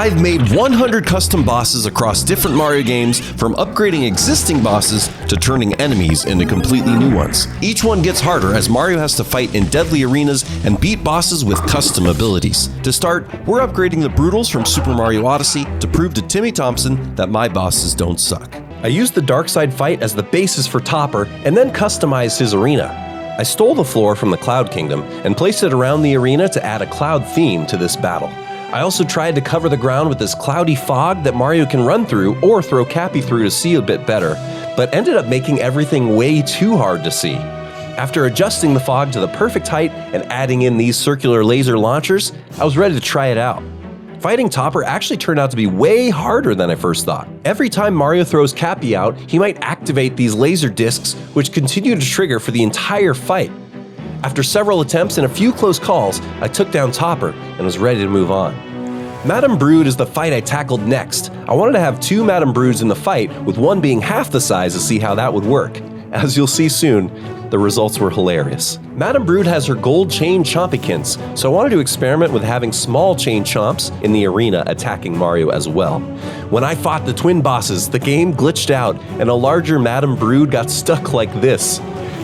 I've made 100 custom bosses across different Mario games, from upgrading existing bosses to turning enemies into completely new ones. Each one gets harder as Mario has to fight in deadly arenas and beat bosses with custom abilities. To start, we're upgrading the Brutals from Super Mario Odyssey to prove to Timmy Thompson that my bosses don't suck. I used the Dark Side fight as the basis for Topper and then customized his arena. I stole the floor from the Cloud Kingdom and placed it around the arena to add a cloud theme to this battle. I also tried to cover the ground with this cloudy fog that Mario can run through or throw Cappy through to see a bit better, but ended up making everything way too hard to see. After adjusting the fog to the perfect height and adding in these circular laser launchers, I was ready to try it out. Fighting Topper actually turned out to be way harder than I first thought. Every time Mario throws Cappy out, he might activate these laser discs, which continue to trigger for the entire fight. After several attempts and a few close calls, I took down Topper and was ready to move on. Madame Brood is the fight I tackled next. I wanted to have two Madame Broods in the fight, with one being half the size to see how that would work. As you'll see soon, the results were hilarious. Madame Brood has her gold chain chompykins, so I wanted to experiment with having small chain chomps in the arena attacking Mario as well. When I fought the twin bosses, the game glitched out and a larger Madame Brood got stuck like this.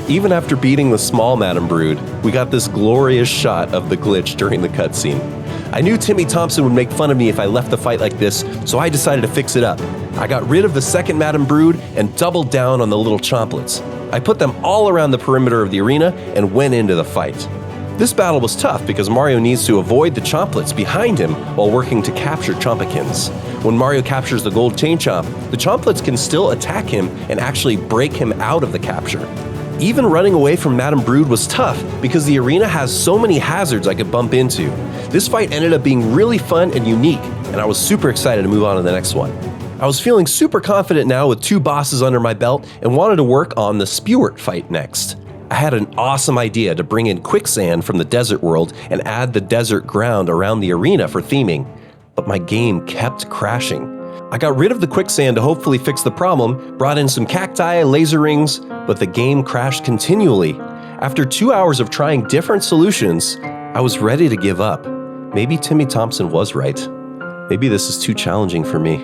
Even after beating the small Madame Brood, we got this glorious shot of the glitch during the cutscene. I knew Timmy Thompson would make fun of me if I left the fight like this, so I decided to fix it up. I got rid of the second Madame Brood and doubled down on the little chomplets. I put them all around the perimeter of the arena and went into the fight. This battle was tough because Mario needs to avoid the chomplets behind him while working to capture chompykins. When Mario captures the gold chain chomp, the chomplets can still attack him and actually break him out of the capture. Even running away from Madame Brood was tough because the arena has so many hazards I could bump into. This fight ended up being really fun and unique, and I was super excited to move on to the next one. I was feeling super confident now with two bosses under my belt and wanted to work on the Spewart fight next. I had an awesome idea to bring in quicksand from the desert world and add the desert ground around the arena for theming, but my game kept crashing. I got rid of the quicksand to hopefully fix the problem, brought in some cacti, laser rings, but the game crashed continually. After 2 hours of trying different solutions, I was ready to give up. Maybe Timmy Thompson was right. Maybe this is too challenging for me.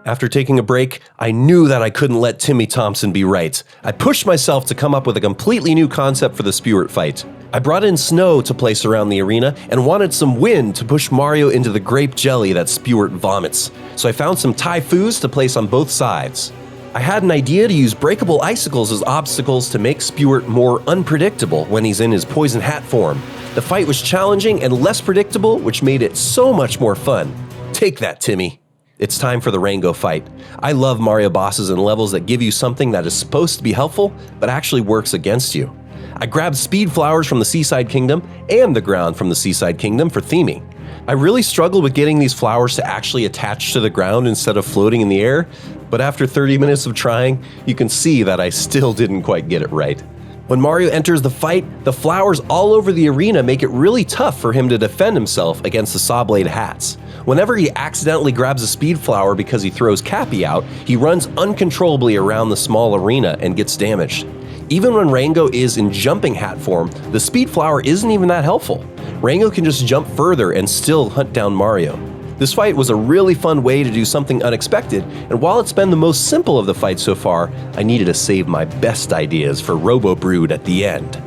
After taking a break, I knew that I couldn't let Timmy Thompson be right. I pushed myself to come up with a completely new concept for the Spewart fight. I brought in snow to place around the arena and wanted some wind to push Mario into the grape jelly that Spewart vomits. So I found some Typhoos to place on both sides. I had an idea to use breakable icicles as obstacles to make Spewart more unpredictable when he's in his poison hat form. The fight was challenging and less predictable, which made it so much more fun. Take that, Timmy. It's time for the Rango fight. I love Mario bosses and levels that give you something that is supposed to be helpful, but actually works against you. I grabbed speed flowers from the Seaside Kingdom and the ground from the Seaside Kingdom for theming. I really struggled with getting these flowers to actually attach to the ground instead of floating in the air, but after 30 minutes of trying, you can see that I still didn't quite get it right. When Mario enters the fight, the flowers all over the arena make it really tough for him to defend himself against the Sawblade hats. Whenever he accidentally grabs a speed flower because he throws Cappy out, he runs uncontrollably around the small arena and gets damaged. Even when Rango is in jumping hat form, the speed flower isn't even that helpful. Rango can just jump further and still hunt down Mario. This fight was a really fun way to do something unexpected, and while it's been the most simple of the fights so far, I needed to save my best ideas for Robo Brood at the end.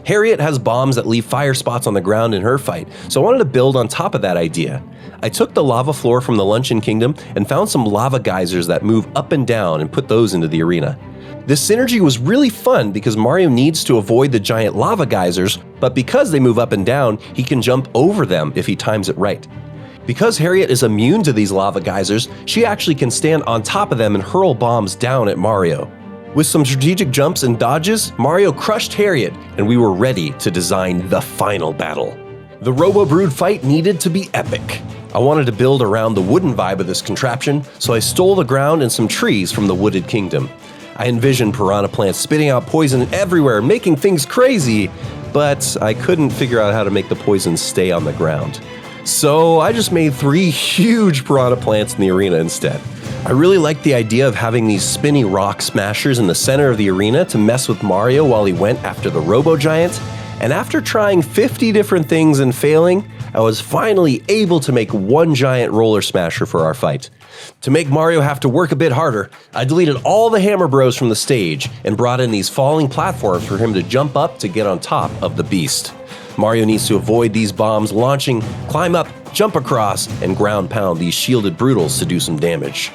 Harriet has bombs that leave fire spots on the ground in her fight, so I wanted to build on top of that idea. I took the lava floor from the Luncheon Kingdom and found some lava geysers that move up and down and put those into the arena. This synergy was really fun because Mario needs to avoid the giant lava geysers, but because they move up and down, he can jump over them if he times it right. Because Harriet is immune to these lava geysers, she actually can stand on top of them and hurl bombs down at Mario. With some strategic jumps and dodges, Mario crushed Harriet, and we were ready to design the final battle. The Robo Brood fight needed to be epic. I wanted to build around the wooden vibe of this contraption, so I stole the ground and some trees from the Wooded Kingdom. I envisioned piranha plants spitting out poison everywhere, making things crazy, but I couldn't figure out how to make the poison stay on the ground. So I just made 3 huge piranha plants in the arena instead. I really liked the idea of having these spinny rock smashers in the center of the arena to mess with Mario while he went after the Robo Giant, and after trying 50 different things and failing, I was finally able to make one giant roller smasher for our fight. To make Mario have to work a bit harder, I deleted all the Hammer Bros from the stage and brought in these falling platforms for him to jump up to get on top of the beast. Mario needs to avoid these bombs launching, climb up, jump across, and ground pound these shielded brutals to do some damage.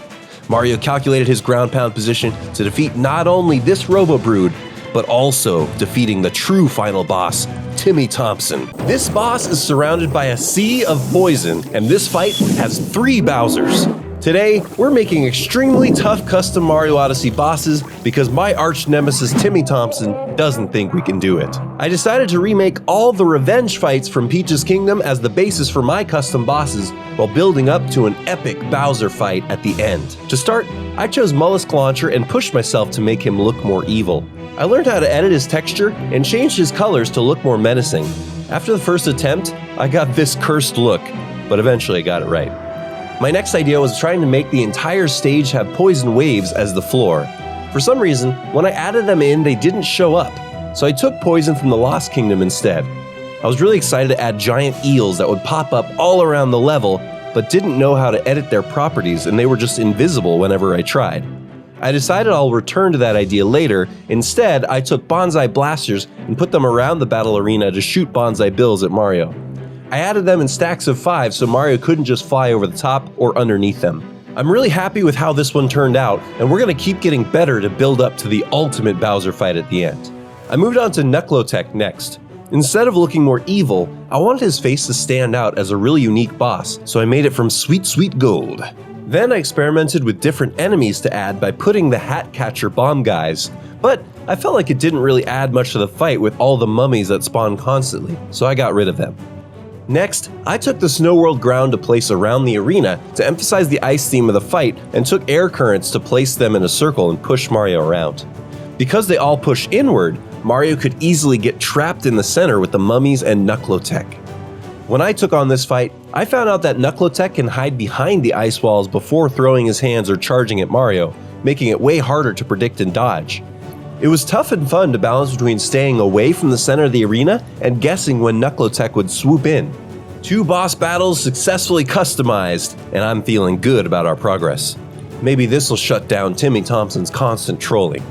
Mario calculated his ground pound position to defeat not only this Robo Brood, but also defeating the true final boss, Timmy Thompson. This boss is surrounded by a sea of poison, and this fight has 3 Bowsers. Today, we're making extremely tough custom Mario Odyssey bosses because my arch nemesis Timmy Thompson doesn't think we can do it. I decided to remake all the revenge fights from Peach's Kingdom as the basis for my custom bosses while building up to an epic Bowser fight at the end. To start, I chose Mollusk Launcher and pushed myself to make him look more evil. I learned how to edit his texture and changed his colors to look more menacing. After the first attempt, I got this cursed look, but eventually I got it right. My next idea was trying to make the entire stage have poison waves as the floor. For some reason, when I added them in, they didn't show up, so I took poison from the Lost Kingdom instead. I was really excited to add giant eels that would pop up all around the level, but didn't know how to edit their properties and they were just invisible whenever I tried. I decided I'll return to that idea later. Instead, I took bonsai blasters and put them around the battle arena to shoot bonsai bills at Mario. I added them in stacks of 5 so Mario couldn't just fly over the top or underneath them. I'm really happy with how this one turned out, and we're going to keep getting better to build up to the ultimate Bowser fight at the end. I moved on to Knucklotech next. Instead of looking more evil, I wanted his face to stand out as a really unique boss, so I made it from sweet, sweet gold. Then I experimented with different enemies to add by putting the Hat Catcher bomb guys, but I felt like it didn't really add much to the fight with all the mummies that spawn constantly, so I got rid of them. Next, I took the Snow World ground to place around the arena to emphasize the ice theme of the fight and took air currents to place them in a circle and push Mario around. Because they all push inward, Mario could easily get trapped in the center with the mummies and Knucklotech. When I took on this fight, I found out that Knucklotech can hide behind the ice walls before throwing his hands or charging at Mario, making it way harder to predict and dodge. It was tough and fun to balance between staying away from the center of the arena and guessing when Knucklotech would swoop in. 2 boss battles successfully customized, and I'm feeling good about our progress. Maybe this will shut down Timmy Thompson's constant trolling.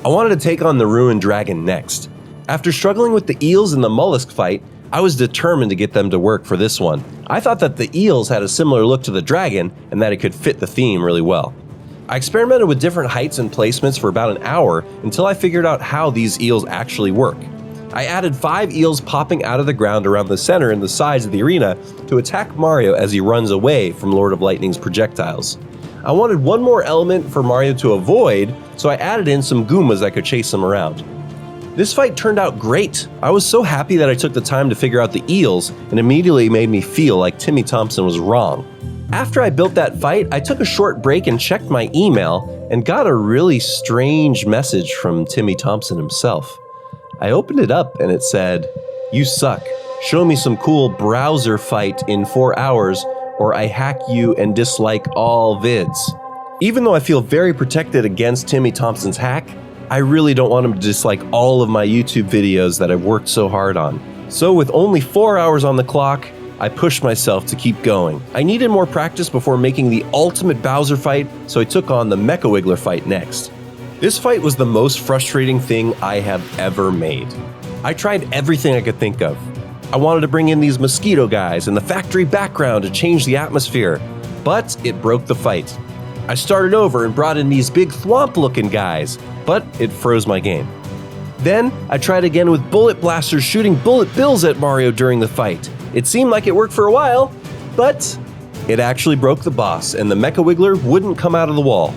I wanted to take on the Ruined Dragon next. After struggling with the eels in the mollusk fight, I was determined to get them to work for this one. I thought that the eels had a similar look to the dragon and that it could fit the theme really well. I experimented with different heights and placements for about an hour until I figured out how these eels actually work. I added 5 eels popping out of the ground around the center and the sides of the arena to attack Mario as he runs away from Lord of Lightning's projectiles. I wanted one more element for Mario to avoid, so I added in some Goombas that could chase him around. This fight turned out great. I was so happy that I took the time to figure out the eels and immediately made me feel like Timmy Thompson was wrong. After I built that fight, I took a short break and checked my email and got a really strange message from Timmy Thompson himself. I opened it up and it said, "You suck. Show me some cool browser fight in 4 hours or I hack you and dislike all vids." Even though I feel very protected against Timmy Thompson's hack, I really don't want him to dislike all of my YouTube videos that I've worked so hard on. So with only 4 hours on the clock, I pushed myself to keep going. I needed more practice before making the ultimate Bowser fight, so I took on the Mecha Wiggler fight next. This fight was the most frustrating thing I have ever made. I tried everything I could think of. I wanted to bring in these mosquito guys and the factory background to change the atmosphere, but it broke the fight. I started over and brought in these big thwomp-looking guys, but it froze my game. Then, I tried again with bullet blasters shooting bullet bills at Mario during the fight. It seemed like it worked for a while, but it actually broke the boss and the Mecha Wiggler wouldn't come out of the wall.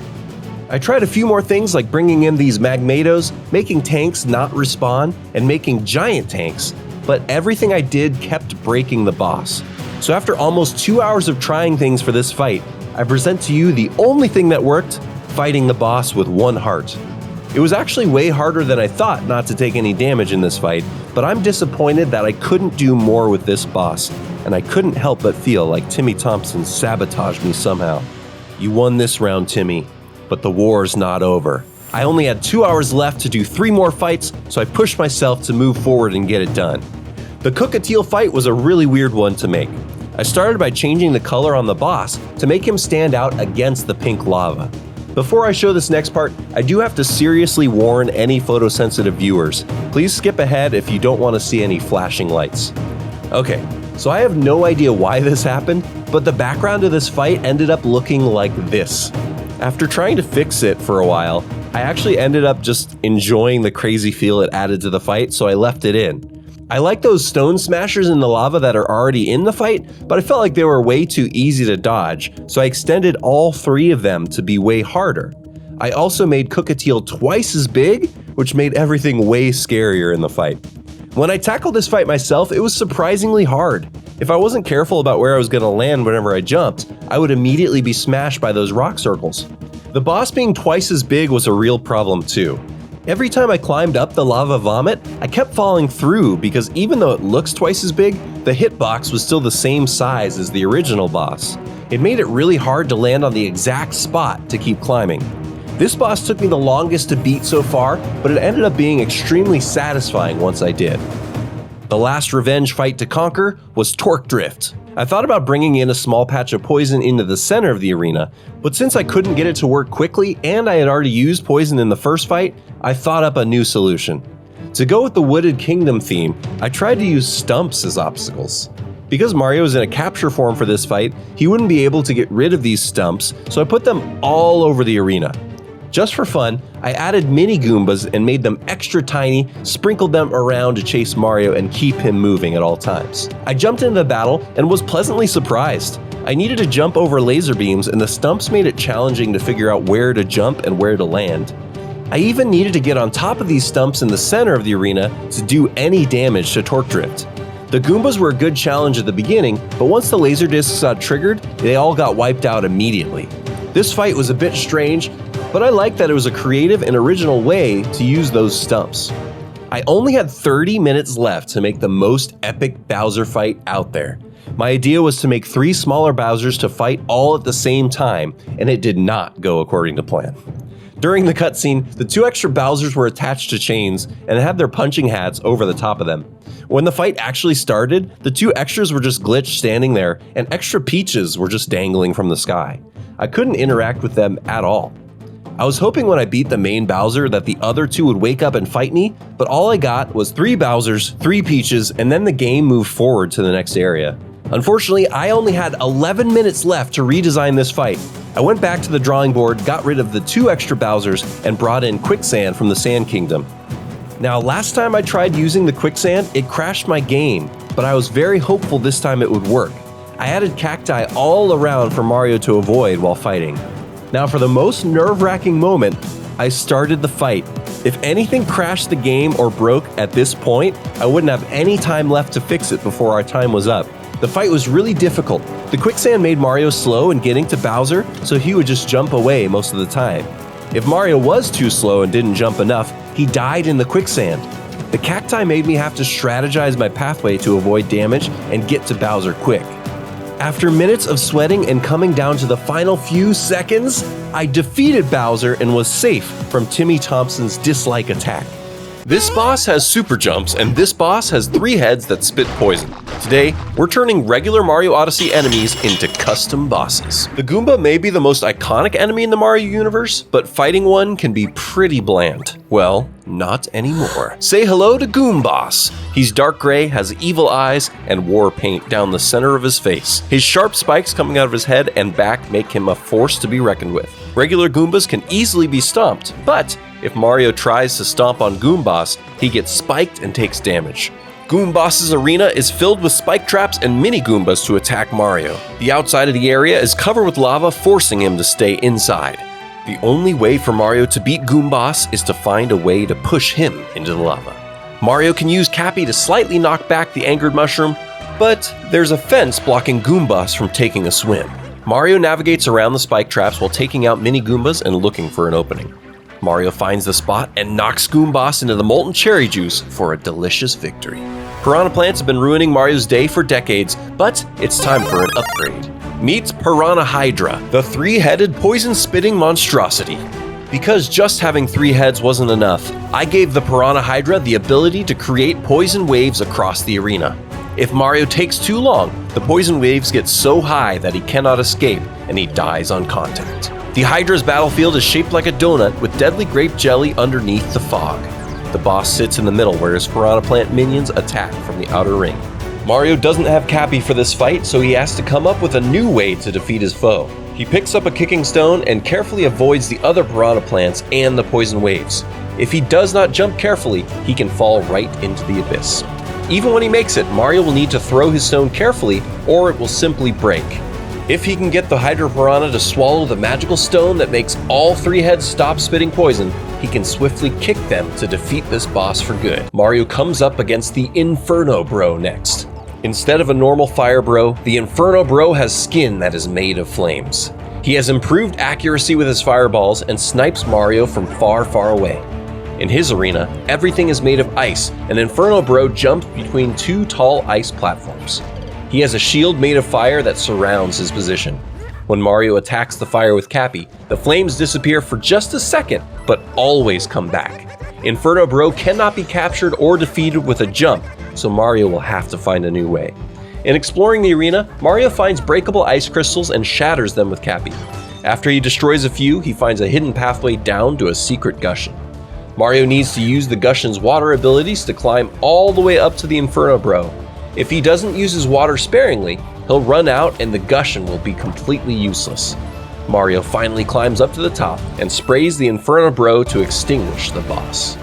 I tried a few more things like bringing in these Magmatos, making tanks not respawn, and making giant tanks, but everything I did kept breaking the boss. So after almost 2 hours of trying things for this fight, I present to you the only thing that worked, fighting the boss with 1 heart. It was actually way harder than I thought not to take any damage in this fight, but I'm disappointed that I couldn't do more with this boss, and I couldn't help but feel like Timmy Thompson sabotaged me somehow. You won this round, Timmy, but the war's not over. I only had 2 hours left to do 3 more fights, so I pushed myself to move forward and get it done. The Cookatiel fight was a really weird one to make. I started by changing the color on the boss to make him stand out against the pink lava. Before I show this next part, I do have to seriously warn any photosensitive viewers. Please skip ahead if you don't want to see any flashing lights. Okay, so I have no idea why this happened, but the background of this fight ended up looking like this. After trying to fix it for a while, I actually ended up just enjoying the crazy feel it added to the fight, so I left it in. I like those stone smashers in the lava that are already in the fight, but I felt like they were way too easy to dodge, so I extended all 3 of them to be way harder. I also made Cookatiel twice as big, which made everything way scarier in the fight. When I tackled this fight myself, it was surprisingly hard. If I wasn't careful about where I was going to land whenever I jumped, I would immediately be smashed by those rock circles. The boss being twice as big was a real problem too. Every time I climbed up the lava vomit, I kept falling through because even though it looks twice as big, the hitbox was still the same size as the original boss. It made it really hard to land on the exact spot to keep climbing. This boss took me the longest to beat so far, but it ended up being extremely satisfying once I did. The last revenge fight to conquer was Torque Drift. I thought about bringing in a small patch of poison into the center of the arena, but since I couldn't get it to work quickly and I had already used poison in the first fight, I thought up a new solution. To go with the Wooded Kingdom theme, I tried to use stumps as obstacles. Because Mario is in a capture form for this fight, he wouldn't be able to get rid of these stumps, so I put them all over the arena. Just for fun, I added mini Goombas and made them extra tiny, sprinkled them around to chase Mario and keep him moving at all times. I jumped into the battle and was pleasantly surprised. I needed to jump over laser beams and the stumps made it challenging to figure out where to jump and where to land. I even needed to get on top of these stumps in the center of the arena to do any damage to Torque Drift. The Goombas were a good challenge at the beginning, but once the laser discs got triggered, they all got wiped out immediately. This fight was a bit strange, but I liked that it was a creative and original way to use those stumps. I only had 30 minutes left to make the most epic Bowser fight out there. My idea was to make 3 smaller Bowsers to fight all at the same time, and it did not go according to plan. During the cutscene, the 2 extra Bowsers were attached to chains and had their punching hats over the top of them. When the fight actually started, the 2 extras were just glitched standing there, and extra Peaches were just dangling from the sky. I couldn't interact with them at all. I was hoping when I beat the main Bowser that the other 2 would wake up and fight me, but all I got was 3 Bowsers, 3 Peaches, and then the game moved forward to the next area. Unfortunately, I only had 11 minutes left to redesign this fight. I went back to the drawing board, got rid of the 2 extra Bowsers, and brought in Quicksand from the Sand Kingdom. Now, last time I tried using the Quicksand, it crashed my game, but I was very hopeful this time it would work. I added cacti all around for Mario to avoid while fighting. Now, for the most nerve-wracking moment, I started the fight. If anything crashed the game or broke at this point, I wouldn't have any time left to fix it before our time was up. The fight was really difficult. The quicksand made Mario slow in getting to Bowser, so he would just jump away most of the time. If Mario was too slow and didn't jump enough, he died in the quicksand. The cacti made me have to strategize my pathway to avoid damage and get to Bowser quick. After minutes of sweating and coming down to the final few seconds, I defeated Bowser and was safe from Timmy Thompson's dislike attack. This boss has super jumps, and this boss has 3 heads that spit poison. Today, we're turning regular Mario Odyssey enemies into custom bosses. The Goomba may be the most iconic enemy in the Mario universe, but fighting one can be pretty bland. Well, not anymore. Say hello to Goomboss. He's dark gray, has evil eyes, and war paint down the center of his face. His sharp spikes coming out of his head and back make him a force to be reckoned with. Regular Goombas can easily be stomped, but if Mario tries to stomp on Goomboss, he gets spiked and takes damage. Goomboss's arena is filled with spike traps and mini Goombas to attack Mario. The outside of the area is covered with lava, forcing him to stay inside. The only way for Mario to beat Goomboss is to find a way to push him into the lava. Mario can use Cappy to slightly knock back the angered mushroom, but there's a fence blocking Goomboss from taking a swim. Mario navigates around the spike traps while taking out mini Goombas and looking for an opening. Mario finds the spot and knocks Goomboss into the molten cherry juice for a delicious victory. Piranha plants have been ruining Mario's day for decades, but it's time for an upgrade. Meet Piranha Hydra, the 3-headed poison-spitting monstrosity. Because just having 3 heads wasn't enough, I gave the Piranha Hydra the ability to create poison waves across the arena. If Mario takes too long, the poison waves get so high that he cannot escape and he dies on contact. The Hydra's battlefield is shaped like a donut with deadly grape jelly underneath the fog. The boss sits in the middle where his Piranha Plant minions attack from the outer ring. Mario doesn't have Cappy for this fight, so he has to come up with a new way to defeat his foe. He picks up a kicking stone and carefully avoids the other Piranha Plants and the poison waves. If he does not jump carefully, he can fall right into the abyss. Even when he makes it, Mario will need to throw his stone carefully or it will simply break. If he can get the Hydra Piranha to swallow the magical stone that makes all 3 heads stop spitting poison, he can swiftly kick them to defeat this boss for good. Mario comes up against the Inferno Bro next. Instead of a normal Fire Bro, the Inferno Bro has skin that is made of flames. He has improved accuracy with his fireballs and snipes Mario from far, far away. In his arena, everything is made of ice, and Inferno Bro jumps between 2 tall ice platforms. He has a shield made of fire that surrounds his position. When Mario attacks the fire with Cappy, the flames disappear for just a second, but always come back. Inferno Bro cannot be captured or defeated with a jump, so Mario will have to find a new way. In exploring the arena, Mario finds breakable ice crystals and shatters them with Cappy. After he destroys a few, he finds a hidden pathway down to a secret Gushen. Mario needs to use the Gushen's water abilities to climb all the way up to the Inferno Bro. If he doesn't use his water sparingly, he'll run out and the Gushen will be completely useless. Mario finally climbs up to the top and sprays the Inferno Bro to extinguish the boss.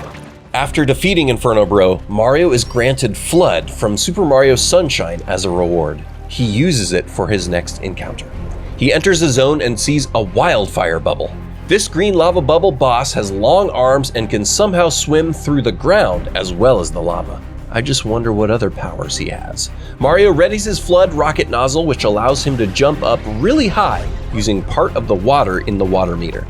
After defeating Inferno Bro, Mario is granted Flood from Super Mario Sunshine as a reward. He uses it for his next encounter. He enters the zone and sees a wildfire bubble. This green lava bubble boss has long arms and can somehow swim through the ground as well as the lava. I just wonder what other powers he has. Mario readies his Flood rocket nozzle, which allows him to jump up really high using part of the water in the water meter.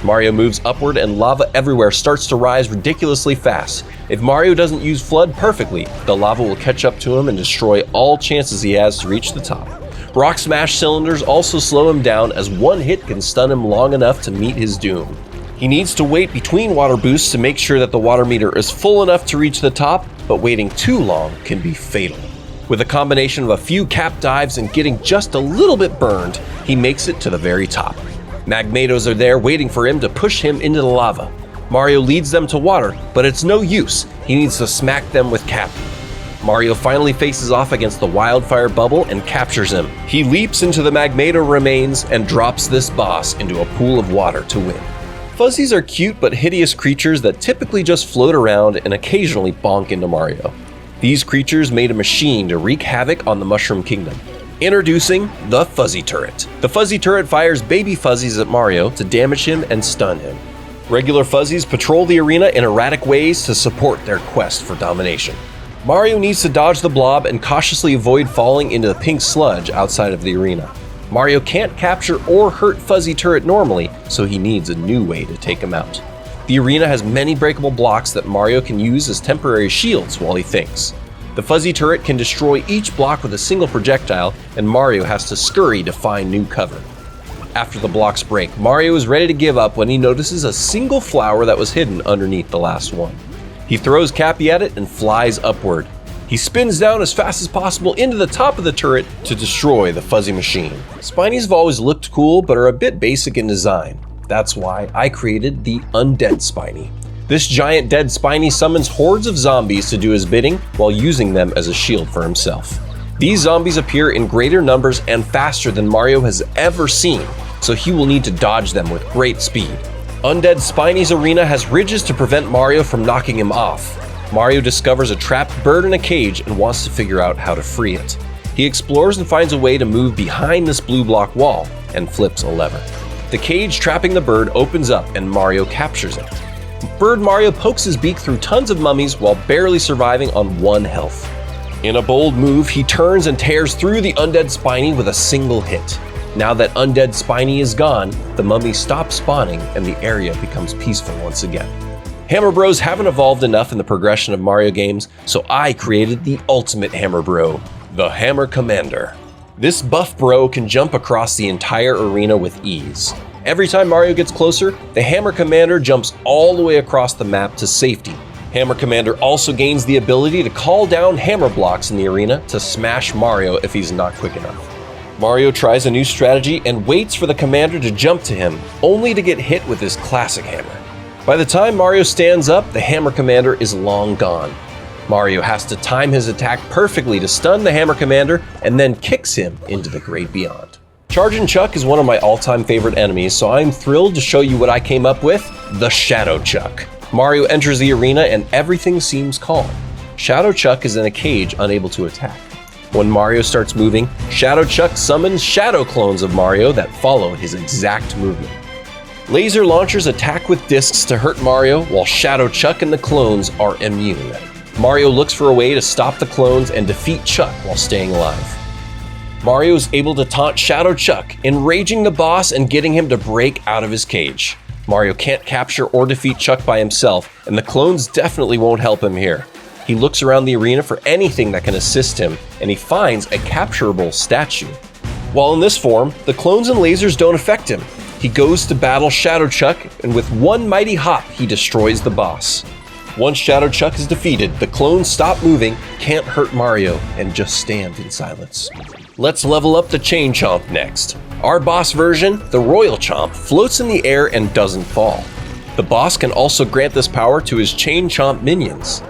Mario moves upward and lava everywhere starts to rise ridiculously fast. If Mario doesn't use Flood perfectly, the lava will catch up to him and destroy all chances he has to reach the top. Rock Smash cylinders also slow him down as one hit can stun him long enough to meet his doom. He needs to wait between water boosts to make sure that the water meter is full enough to reach the top, but waiting too long can be fatal. With a combination of a few cap dives and getting just a little bit burned, he makes it to the very top. Magmatos are there waiting for him to push him into the lava. Mario leads them to water, but it's no use. He needs to smack them with Cappy. Mario finally faces off against the wildfire bubble and captures him. He leaps into the Magmato remains and drops this boss into a pool of water to win. Fuzzies are cute but hideous creatures that typically just float around and occasionally bonk into Mario. These creatures made a machine to wreak havoc on the Mushroom Kingdom. Introducing the Fuzzy Turret. The Fuzzy Turret fires baby fuzzies at Mario to damage him and stun him. Regular fuzzies patrol the arena in erratic ways to support their quest for domination. Mario needs to dodge the blob and cautiously avoid falling into the pink sludge outside of the arena. Mario can't capture or hurt Fuzzy Turret normally, so he needs a new way to take him out. The arena has many breakable blocks that Mario can use as temporary shields while he thinks. The Fuzzy Turret can destroy each block with a single projectile, and Mario has to scurry to find new cover. After the blocks break, Mario is ready to give up when he notices a single flower that was hidden underneath the last one. He throws Cappy at it and flies upward. He spins down as fast as possible into the top of the turret to destroy the fuzzy machine. Spinies have always looked cool but are a bit basic in design. That's why I created the Undead Spiny. This giant dead Spiny summons hordes of zombies to do his bidding while using them as a shield for himself. These zombies appear in greater numbers and faster than Mario has ever seen, so he will need to dodge them with great speed. Undead Spiny's arena has ridges to prevent Mario from knocking him off. Mario discovers a trapped bird in a cage and wants to figure out how to free it. He explores and finds a way to move behind this blue block wall and flips a lever. The cage trapping the bird opens up and Mario captures it. Bird Mario pokes his beak through tons of mummies while barely surviving on 1 health. In a bold move, he turns and tears through the Undead Spiny with a single hit. Now that Undead Spiny is gone, the mummies stop spawning and the area becomes peaceful once again. Hammer Bros haven't evolved enough in the progression of Mario games, so I created the ultimate Hammer Bro, the Hammer Commander. This buff bro can jump across the entire arena with ease. Every time Mario gets closer, the Hammer Commander jumps all the way across the map to safety. Hammer Commander also gains the ability to call down hammer blocks in the arena to smash Mario if he's not quick enough. Mario tries a new strategy and waits for the commander to jump to him, only to get hit with his classic hammer. By the time Mario stands up, the Hammer Commander is long gone. Mario has to time his attack perfectly to stun the Hammer Commander and then kicks him into the great beyond. Chargin' Chuck is one of my all-time favorite enemies, so I'm thrilled to show you what I came up with, the Shadow Chuck. Mario enters the arena and everything seems calm. Shadow Chuck is in a cage, unable to attack. When Mario starts moving, Shadow Chuck summons shadow clones of Mario that follow his exact movement. Laser launchers attack with discs to hurt Mario, while Shadow Chuck and the clones are immune. Mario looks for a way to stop the clones and defeat Chuck while staying alive. Mario is able to taunt Shadow Chuck, enraging the boss and getting him to break out of his cage. Mario can't capture or defeat Chuck by himself, and the clones definitely won't help him here. He looks around the arena for anything that can assist him, and he finds a capturable statue. While in this form, the clones and lasers don't affect him. He goes to battle Shadow Chuck, and with one mighty hop, he destroys the boss. Once Shadow Chuck is defeated, the clones stop moving, can't hurt Mario, and just stand in silence. Let's level up the Chain Chomp next. Our boss version, the Royal Chomp, floats in the air and doesn't fall. The boss can also grant this power to his Chain Chomp minions.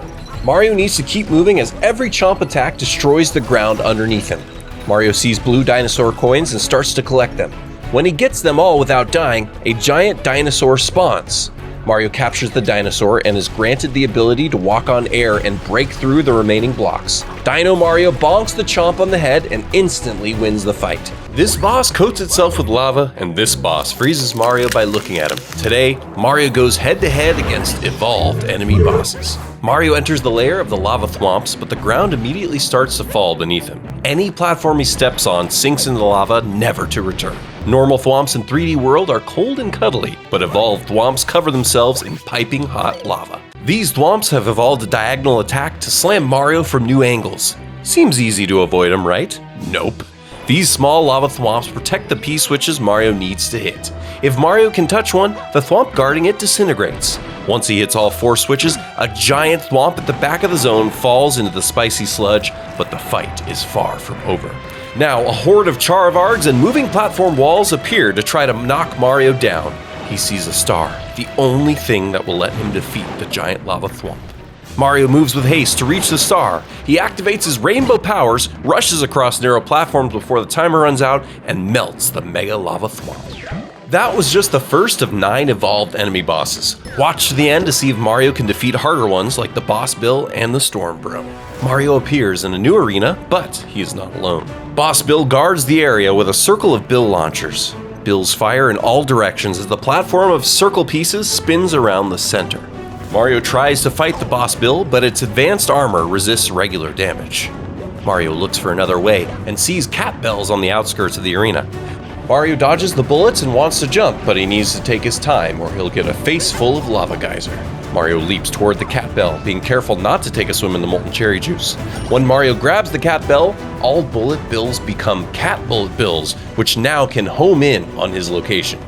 Mario needs to keep moving as every Chomp attack destroys the ground underneath him. Mario sees blue dinosaur coins and starts to collect them. When he gets them all without dying, a giant dinosaur spawns. Mario captures the dinosaur and is granted the ability to walk on air and break through the remaining blocks. Dino Mario bonks the Chomp on the head and instantly wins the fight. This boss coats itself with lava, and this boss freezes Mario by looking at him. Today, Mario goes head-to-head against evolved enemy bosses. Mario enters the lair of the lava thwomps, but the ground immediately starts to fall beneath him. Any platform he steps on sinks into the lava, never to return. Normal thwomps in 3D World are cold and cuddly, but evolved thwomps cover themselves in piping hot lava. These thwomps have evolved a diagonal attack to slam Mario from new angles. Seems easy to avoid them, right? Nope. These small lava thwomps protect the P-switches Mario needs to hit. If Mario can touch one, the thwomp guarding it disintegrates. Once he hits all 4 switches, a giant thwomp at the back of the zone falls into the spicy sludge, but the fight is far from over. Now, a horde of Charavargs and moving platform walls appear to try to knock Mario down. He sees a star, the only thing that will let him defeat the giant lava thwomp. Mario moves with haste to reach the star. He activates his rainbow powers, rushes across narrow platforms before the timer runs out, and melts the mega lava thwomp. That was just the first of 9 evolved enemy bosses. Watch to the end to see if Mario can defeat harder ones like the Boss Bill and the Storm Bro. Mario appears in a new arena, but he is not alone. Boss Bill guards the area with a circle of Bill launchers. Bills fire in all directions as the platform of circle pieces spins around the center. Mario tries to fight the Boss Bill, but its advanced armor resists regular damage. Mario looks for another way and sees cat bells on the outskirts of the arena. Mario dodges the bullets and wants to jump, but he needs to take his time or he'll get a face full of lava geyser. Mario leaps toward the cat bell, being careful not to take a swim in the molten cherry juice. When Mario grabs the cat bell, all bullet bills become cat bullet bills, which now can home in on his location.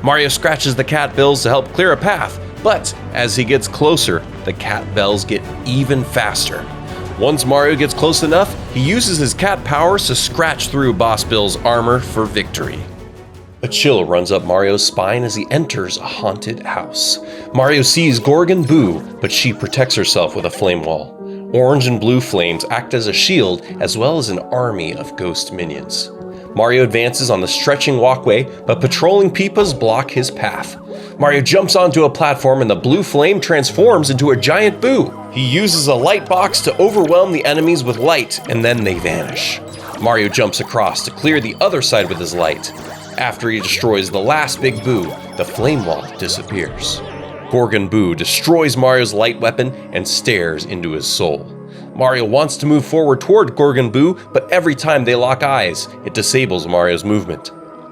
Mario scratches the cat bills to help clear a path, but as he gets closer, the cat bells get even faster. Once Mario gets close enough, he uses his cat powers to scratch through Boss Bill's armor for victory. A chill runs up Mario's spine as he enters a haunted house. Mario sees Gorgon Boo, but she protects herself with a flame wall. Orange and blue flames act as a shield, as well as an army of ghost minions. Mario advances on the stretching walkway, but patrolling Peepas block his path. Mario jumps onto a platform and the blue flame transforms into a giant Boo. He uses a light box to overwhelm the enemies with light, and then they vanish. Mario jumps across to clear the other side with his light. After he destroys the last big Boo, the flame wall disappears. Gorgon Boo destroys Mario's light weapon and stares into his soul. Mario wants to move forward toward Gorgon Boo, but every time they lock eyes, it disables Mario's movement.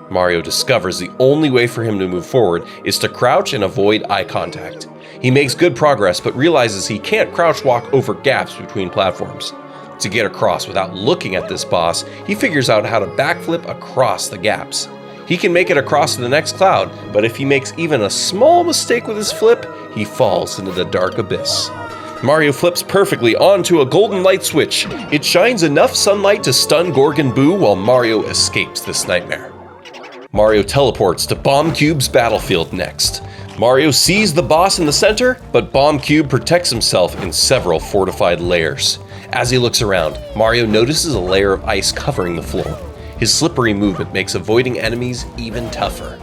Mario discovers the only way for him to move forward is to crouch and avoid eye contact. He makes good progress, but realizes he can't crouch walk over gaps between platforms. To get across without looking at this boss, he figures out how to backflip across the gaps. He can make it across to the next cloud, but if he makes even a small mistake with his flip, he falls into the dark abyss. Mario flips perfectly onto a golden light switch. It shines enough sunlight to stun Gorgon Boo while Mario escapes this nightmare. Mario teleports to Bomb Cube's battlefield next. Mario sees the boss in the center, but Bomb Cube protects himself in several fortified layers. As he looks around, Mario notices a layer of ice covering the floor. His slippery movement makes avoiding enemies even tougher.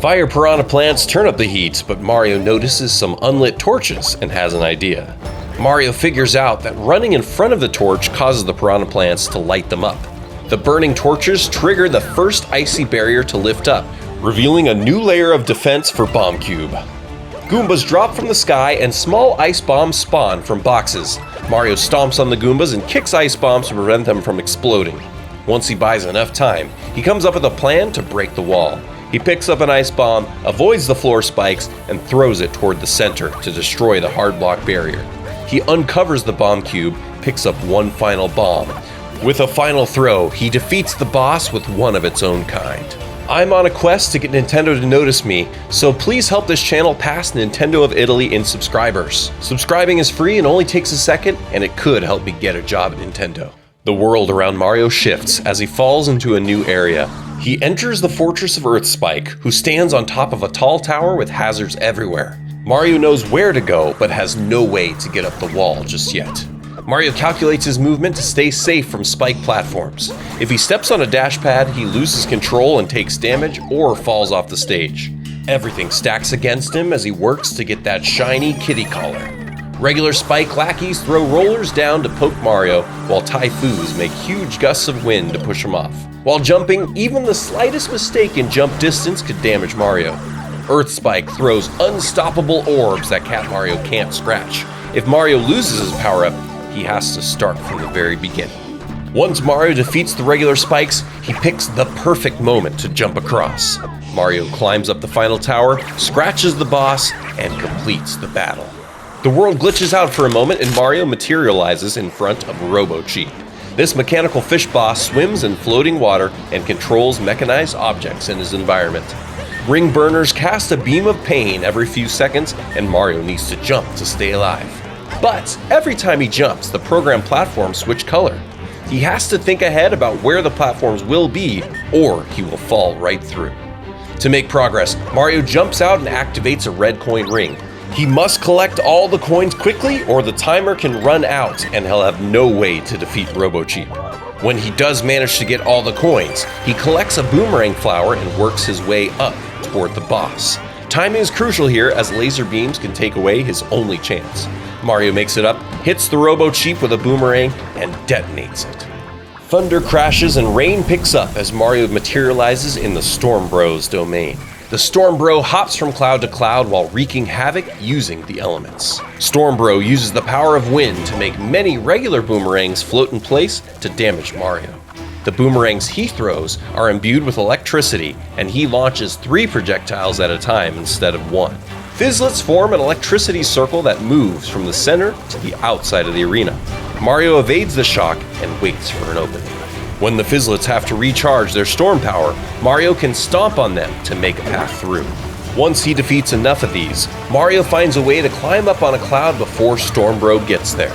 Fire piranha plants turn up the heat, but Mario notices some unlit torches and has an idea. Mario figures out that running in front of the torch causes the piranha plants to light them up. The burning torches trigger the first icy barrier to lift up, revealing a new layer of defense for Bomb Cube. Goombas drop from the sky and small ice bombs spawn from boxes. Mario stomps on the Goombas and kicks ice bombs to prevent them from exploding. Once he buys enough time, he comes up with a plan to break the wall. He picks up an ice bomb, avoids the floor spikes, and throws it toward the center to destroy the hard block barrier. He uncovers the bomb cube, picks up one final bomb. With a final throw, he defeats the boss with one of its own kind. I'm on a quest to get Nintendo to notice me, so please help this channel pass Nintendo of Italy in subscribers. Subscribing is free and only takes a second, and it could help me get a job at Nintendo. The world around Mario shifts as he falls into a new area. He enters the fortress of Earthspike, who stands on top of a tall tower with hazards everywhere. Mario knows where to go, but has no way to get up the wall just yet. Mario calculates his movement to stay safe from spike platforms. If he steps on a dash pad, he loses control and takes damage or falls off the stage. Everything stacks against him as he works to get that shiny kitty collar. Regular spike lackeys throw rollers down to poke Mario, while Typhoos make huge gusts of wind to push him off. While jumping, even the slightest mistake in jump distance could damage Mario. Earthspike throws unstoppable orbs that Cat Mario can't scratch. If Mario loses his power-up, he has to start from the very beginning. Once Mario defeats the regular spikes, he picks the perfect moment to jump across. Mario climbs up the final tower, scratches the boss, and completes the battle. The world glitches out for a moment and Mario materializes in front of Robo-Cheep. This mechanical fish boss swims in floating water and controls mechanized objects in his environment. Ring burners cast a beam of pain every few seconds and Mario needs to jump to stay alive. But every time he jumps, the program platforms switch color. He has to think ahead about where the platforms will be or he will fall right through. To make progress, Mario jumps out and activates a red coin ring. He must collect all the coins quickly or the timer can run out and he'll have no way to defeat Robo-Cheep. When he does manage to get all the coins, he collects a boomerang flower and works his way up toward the boss. Timing is crucial here as laser beams can take away his only chance. Mario makes it up, hits the Robo-Cheep with a boomerang, and detonates it. Thunder crashes and rain picks up as Mario materializes in the Storm Bro's domain. The Storm Bro hops from cloud to cloud while wreaking havoc using the elements. Storm Bro uses the power of wind to make many regular boomerangs float in place to damage Mario. The boomerangs he throws are imbued with electricity, and he launches 3 projectiles at a time instead of 1. Fizzlets form an electricity circle that moves from the center to the outside of the arena. Mario evades the shock and waits for an opening. When the Fizzlets have to recharge their storm power, Mario can stomp on them to make a path through. Once he defeats enough of these, Mario finds a way to climb up on a cloud before Storm Bro gets there.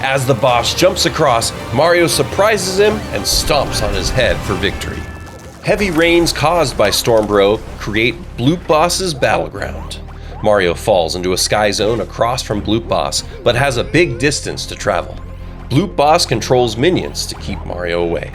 As the boss jumps across, Mario surprises him and stomps on his head for victory. Heavy rains caused by Storm Bro create Bloop Boss's battleground. Mario falls into a sky zone across from Bloop Boss, but has a big distance to travel. Bloop Boss controls minions to keep Mario away.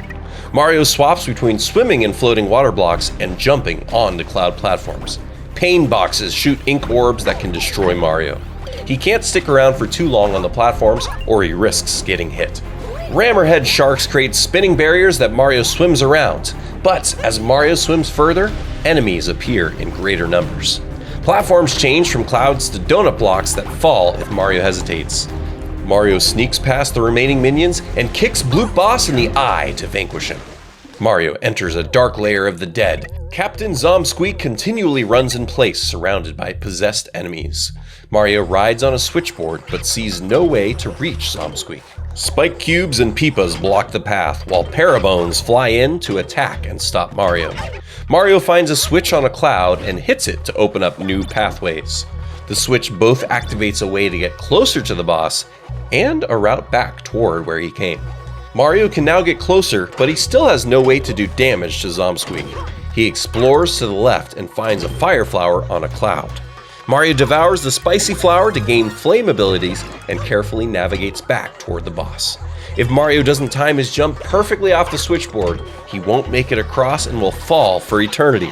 Mario swaps between swimming in floating water blocks and jumping onto cloud platforms. Pain boxes shoot ink orbs that can destroy Mario. He can't stick around for too long on the platforms or he risks getting hit. Rammerhead sharks create spinning barriers that Mario swims around, but as Mario swims further, enemies appear in greater numbers. Platforms change from clouds to donut blocks that fall if Mario hesitates. Mario sneaks past the remaining minions and kicks Bloop Boss in the eye to vanquish him. Mario enters a dark lair of the dead. Captain Zombsqueak continually runs in place, surrounded by possessed enemies. Mario rides on a switchboard but sees no way to reach Zombsqueak. Spike cubes and peepas block the path, while Parabones fly in to attack and stop Mario. Mario finds a switch on a cloud and hits it to open up new pathways. The switch both activates a way to get closer to the boss and a route back toward where he came. Mario can now get closer, but he still has no way to do damage to Zomsqueak. He explores to the left and finds a fire flower on a cloud. Mario devours the spicy flower to gain flame abilities and carefully navigates back toward the boss. If Mario doesn't time his jump perfectly off the switchboard, he won't make it across and will fall for eternity.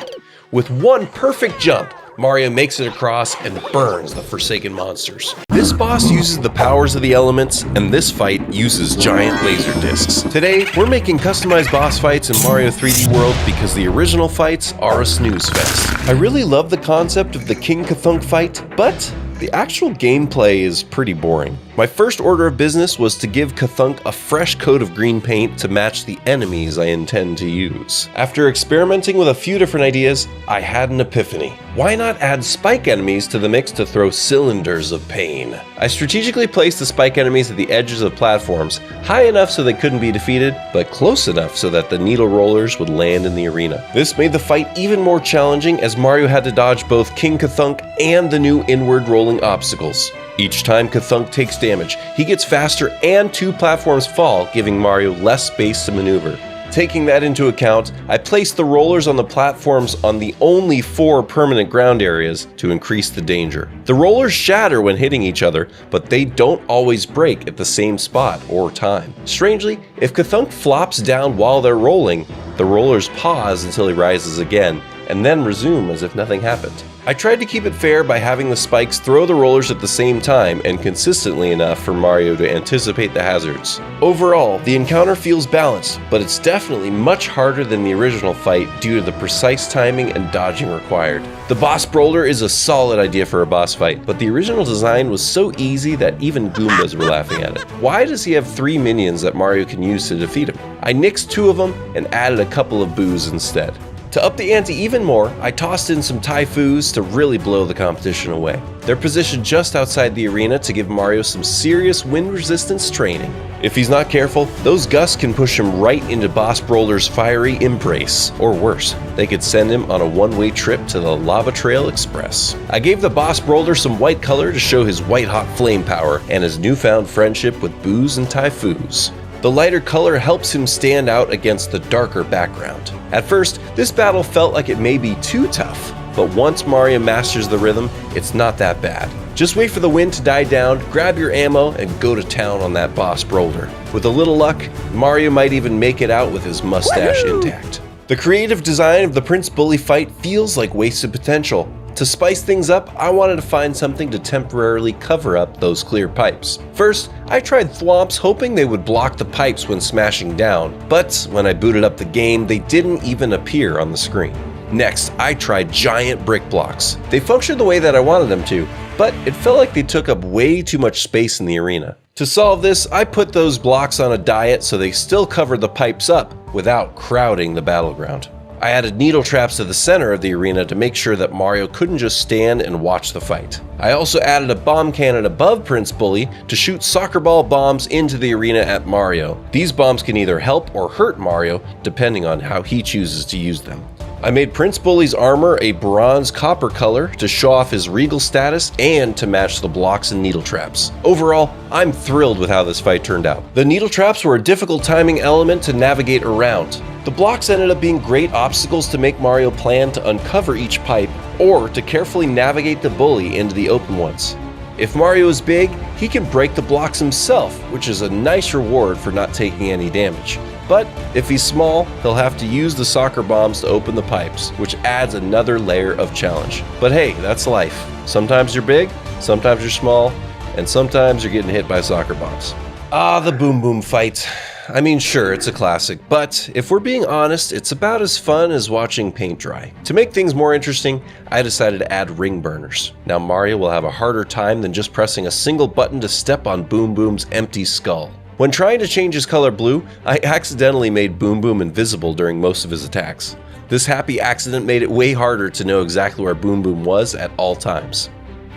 With one perfect jump, Mario makes it across and burns the Forsaken monsters. This boss uses the powers of the elements, and this fight uses giant laser discs. Today, we're making customized boss fights in Mario 3D World because the original fights are a snooze fest. I really love the concept of the King Cthulhu fight, but the actual gameplay is pretty boring. My first order of business was to give Cthulhu a fresh coat of green paint to match the enemies I intend to use. After experimenting with a few different ideas, I had an epiphany. Why not add spike enemies to the mix to throw cylinders of pain? I strategically placed the spike enemies at the edges of platforms, high enough so they couldn't be defeated, but close enough so that the needle rollers would land in the arena. This made the fight even more challenging as Mario had to dodge both King Cthulhu and the new inward rolling obstacles. Each time Cthulhu takes damage, he gets faster and 2 platforms fall, giving Mario less space to maneuver. Taking that into account, I placed the rollers on the platforms on the only 4 permanent ground areas to increase the danger. The rollers shatter when hitting each other, but they don't always break at the same spot or time. Strangely, if Cthulhu flops down while they're rolling, the rollers pause until he rises again, and then resume as if nothing happened. I tried to keep it fair by having the spikes throw the rollers at the same time and consistently enough for Mario to anticipate the hazards. Overall, the encounter feels balanced, but it's definitely much harder than the original fight due to the precise timing and dodging required. The boss brawler is a solid idea for a boss fight, but the original design was so easy that even Goombas were laughing at it. Why does he have 3 minions that Mario can use to defeat him? I nixed 2 of them and added a couple of boos instead. To up the ante even more, I tossed in some Typhoos to really blow the competition away. They're positioned just outside the arena to give Mario some serious wind resistance training. If he's not careful, those gusts can push him right into Boss Brawler's fiery embrace, or worse, they could send him on a one-way trip to the Lava Trail Express. I gave the Boss Brawler some white color to show his white-hot flame power and his newfound friendship with Boos and Typhoos. The lighter color helps him stand out against the darker background. At first, this battle felt like it may be too tough, but once Mario masters the rhythm, it's not that bad. Just wait for the wind to die down, grab your ammo, and go to town on that boss brawler. With a little luck, Mario might even make it out with his mustache intact. The creative design of the Prince Bully fight feels like wasted potential. To spice things up, I wanted to find something to temporarily cover up those clear pipes. First, I tried thwomps hoping they would block the pipes when smashing down, but when I booted up the game, they didn't even appear on the screen. Next, I tried giant brick blocks. They functioned the way that I wanted them to, but it felt like they took up way too much space in the arena. To solve this, I put those blocks on a diet so they still covered the pipes up without crowding the battleground. I added needle traps to the center of the arena to make sure that Mario couldn't just stand and watch the fight. I also added a bomb cannon above Prince Bully to shoot soccer ball bombs into the arena at Mario. These bombs can either help or hurt Mario, depending on how he chooses to use them. I made Prince Bully's armor a bronze copper color to show off his regal status and to match the blocks and needle traps. Overall, I'm thrilled with how this fight turned out. The needle traps were a difficult timing element to navigate around. The blocks ended up being great obstacles to make Mario plan to uncover each pipe or to carefully navigate the bully into the open ones. If Mario is big, he can break the blocks himself, which is a nice reward for not taking any damage. But if he's small, he'll have to use the soccer bombs to open the pipes, which adds another layer of challenge. But hey, that's life. Sometimes you're big, sometimes you're small, and sometimes you're getting hit by soccer bombs. Ah, the Boom Boom fight. I mean, sure, it's a classic, but if we're being honest, it's about as fun as watching paint dry. To make things more interesting, I decided to add ring burners. Now Mario will have a harder time than just pressing a single button to step on Boom Boom's empty skull. When trying to change his color blue, I accidentally made Boom Boom invisible during most of his attacks. This happy accident made it way harder to know exactly where Boom Boom was at all times.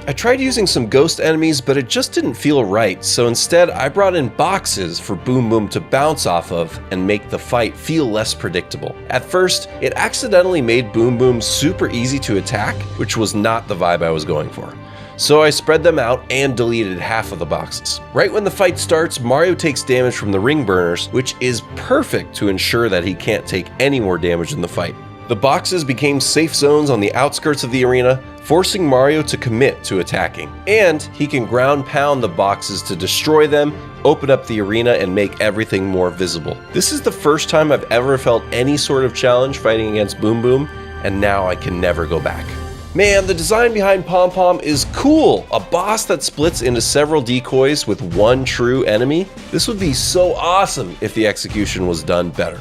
I tried using some ghost enemies, but it just didn't feel right, so instead I brought in boxes for Boom Boom to bounce off of and make the fight feel less predictable. At first, it accidentally made Boom Boom super easy to attack, which was not the vibe I was going for. So I spread them out and deleted half of the boxes. Right when the fight starts, Mario takes damage from the ring burners, which is perfect to ensure that he can't take any more damage in the fight. The boxes became safe zones on the outskirts of the arena, forcing Mario to commit to attacking. And he can ground pound the boxes to destroy them, open up the arena, and make everything more visible. This is the first time I've ever felt any sort of challenge fighting against Boom Boom, and now I can never go back. Man, the design behind Pom Pom is cool! A boss that splits into several decoys with one true enemy? This would be so awesome if the execution was done better.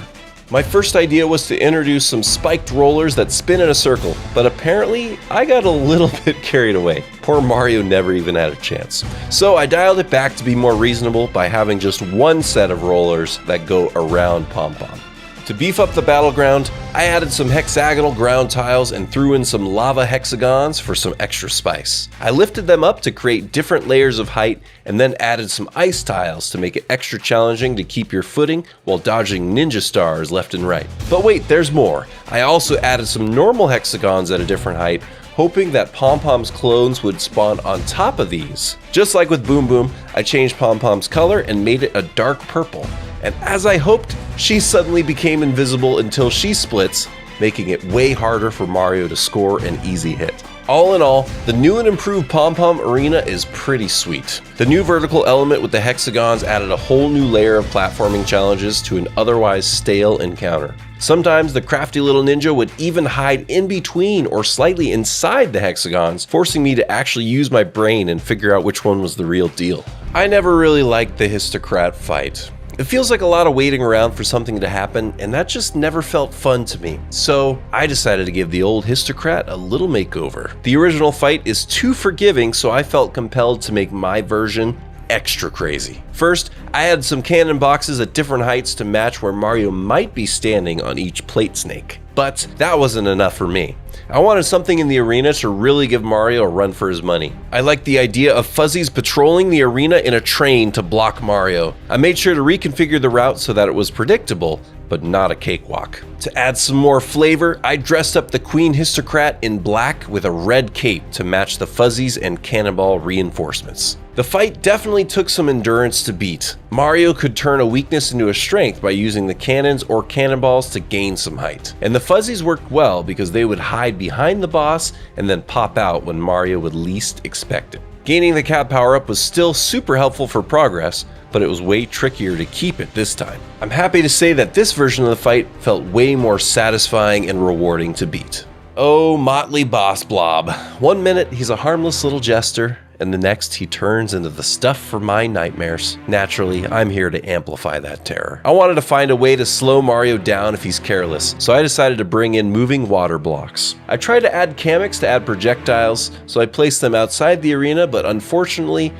My first idea was to introduce some spiked rollers that spin in a circle, but apparently I got a little bit carried away. Poor Mario never even had a chance. So I dialed it back to be more reasonable by having just one set of rollers that go around Pom Pom. To beef up the battleground, I added some hexagonal ground tiles and threw in some lava hexagons for some extra spice. I lifted them up to create different layers of height and then added some ice tiles to make it extra challenging to keep your footing while dodging ninja stars left and right. But wait, there's more. I also added some normal hexagons at a different height, hoping that Pom Pom's clones would spawn on top of these. Just like with Boom Boom, I changed Pom Pom's color and made it a dark purple. And as I hoped, she suddenly became invisible until she splits, making it way harder for Mario to score an easy hit. All in all, the new and improved Pom Pom Arena is pretty sweet. The new vertical element with the hexagons added a whole new layer of platforming challenges to an otherwise stale encounter. Sometimes the crafty little ninja would even hide in between or slightly inside the hexagons, forcing me to actually use my brain and figure out which one was the real deal. I never really liked the Histocrat fight. It feels like a lot of waiting around for something to happen, and that just never felt fun to me. So I decided to give the old Histocrat a little makeover. The original fight is too forgiving, so I felt compelled to make my version extra crazy. First, I added some cannon boxes at different heights to match where Mario might be standing on each plate snake. But that wasn't enough for me. I wanted something in the arena to really give Mario a run for his money. I liked the idea of Fuzzies patrolling the arena in a train to block Mario. I made sure to reconfigure the route so that it was predictable, but not a cakewalk. To add some more flavor, I dressed up the Queen Histocrat in black with a red cape to match the Fuzzies and Cannonball reinforcements. The fight definitely took some endurance to beat. Mario could turn a weakness into a strength by using the cannons or cannonballs to gain some height. And the Fuzzies worked well because they would hide behind the boss and then pop out when Mario would least expect it. Gaining the cap power-up was still super helpful for progress, but it was way trickier to keep it this time. I'm happy to say that this version of the fight felt way more satisfying and rewarding to beat. Oh, motley boss blob. 1 minute he's a harmless little jester, and the next he turns into the stuff for my nightmares. Naturally, I'm here to amplify that terror. I wanted to find a way to slow Mario down if he's careless, so I decided to bring in moving water blocks. I tried to add cammocks to add projectiles, so I placed them outside the arena, but unfortunately,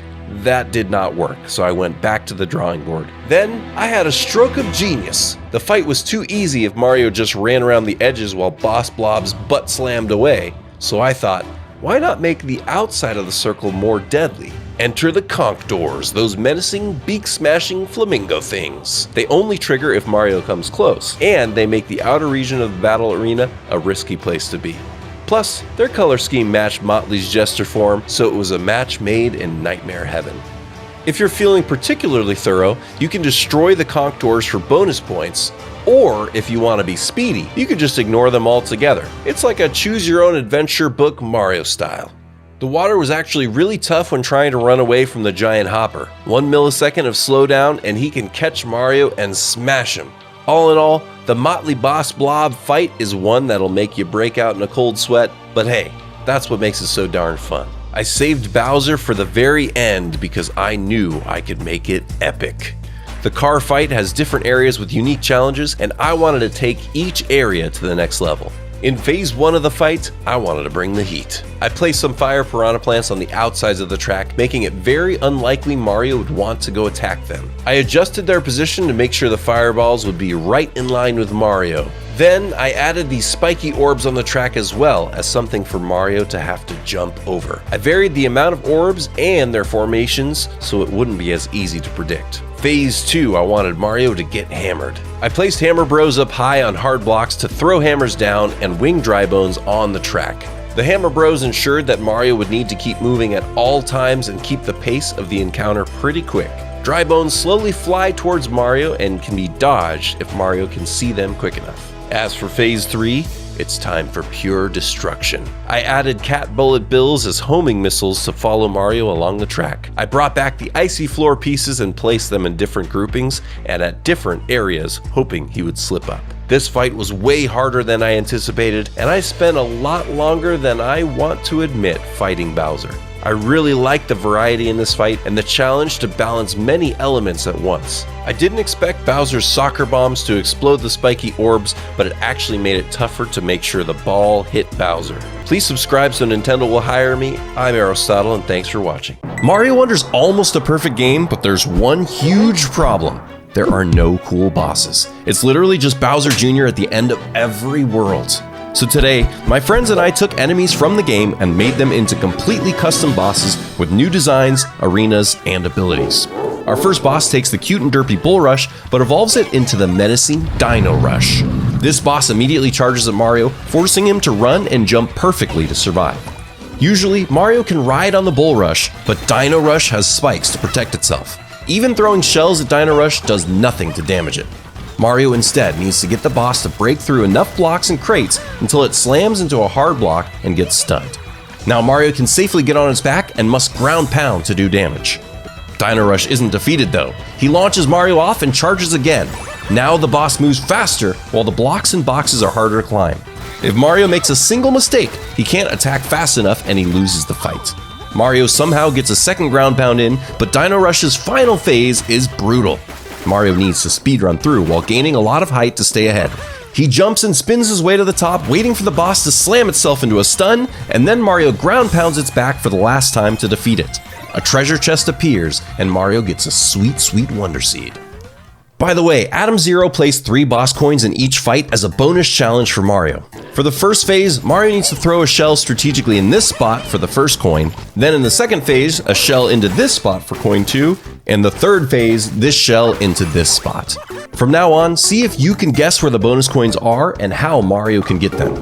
that did not work, so I went back to the drawing board. Then, I had a stroke of genius. The fight was too easy if Mario just ran around the edges while Boss Blob's butt slammed away, so I thought, why not make the outside of the circle more deadly? Enter the conch doors, those menacing, beak-smashing flamingo things. They only trigger if Mario comes close, and they make the outer region of the battle arena a risky place to be. Plus, their color scheme matched Motley's jester form, so it was a match made in nightmare heaven. If you're feeling particularly thorough, you can destroy the conch doors for bonus points, or if you want to be speedy, you can just ignore them altogether. It's like a choose-your-own-adventure book Mario style. The water was actually really tough when trying to run away from the giant hopper. 1 millisecond of slowdown and he can catch Mario and smash him. All in all, the Motley Boss Blob fight is one that'll make you break out in a cold sweat, but hey, that's what makes it so darn fun. I saved Bowser for the very end because I knew I could make it epic. The car fight has different areas with unique challenges, and I wanted to take each area to the next level. In phase 1 of the fight, I wanted to bring the heat. I placed some fire piranha plants on the outsides of the track, making it very unlikely Mario would want to go attack them. I adjusted their position to make sure the fireballs would be right in line with Mario. Then I added these spiky orbs on the track as well as something for Mario to have to jump over. I varied the amount of orbs and their formations so it wouldn't be as easy to predict. Phase 2, I wanted Mario to get hammered. I placed Hammer Bros up high on hard blocks to throw hammers down and wing dry bones on the track. The Hammer Bros ensured that Mario would need to keep moving at all times and keep the pace of the encounter pretty quick. Dry bones slowly fly towards Mario and can be dodged if Mario can see them quick enough. As for Phase 3, it's time for pure destruction. I added cat bullet bills as homing missiles to follow Mario along the track. I brought back the icy floor pieces and placed them in different groupings and at different areas, hoping he would slip up. This fight was way harder than I anticipated, and I spent a lot longer than I want to admit fighting Bowser. I really liked the variety in this fight and the challenge to balance many elements at once. I didn't expect Bowser's soccer bombs to explode the spiky orbs, but it actually made it tougher to make sure the ball hit Bowser. Please subscribe so Nintendo will hire me. I'm Arrowstotle, and thanks for watching. Mario Wonder's almost a perfect game, but there's one huge problem. There are no cool bosses. It's literally just Bowser Jr. at the end of every world. So today, my friends and I took enemies from the game and made them into completely custom bosses with new designs, arenas, and abilities. Our first boss takes the cute and derpy Bull Rush, but evolves it into the menacing Dino Rush. This boss immediately charges at Mario, forcing him to run and jump perfectly to survive. Usually, Mario can ride on the Bull Rush, but Dino Rush has spikes to protect itself. Even throwing shells at Dino Rush does nothing to damage it. Mario instead needs to get the boss to break through enough blocks and crates until it slams into a hard block and gets stunned. Now Mario can safely get on its back and must ground pound to do damage. Dino Rush isn't defeated though. He launches Mario off and charges again. Now the boss moves faster while the blocks and boxes are harder to climb. If Mario makes a single mistake, he can't attack fast enough and he loses the fight. Mario somehow gets a second ground pound in, but Dino Rush's final phase is brutal. Mario needs to speedrun through while gaining a lot of height to stay ahead. He jumps and spins his way to the top, waiting for the boss to slam itself into a stun, and then Mario ground pounds its back for the last time to defeat it. A treasure chest appears, and Mario gets a sweet, sweet Wonder Seed. By the way, Adam Zero placed 3 boss coins in each fight as a bonus challenge for Mario. For the first phase, Mario needs to throw a shell strategically in this spot for the first coin, then in the second phase, a shell into this spot for coin 2, and the third phase, this shell into this spot. From now on, see if you can guess where the bonus coins are and how Mario can get them.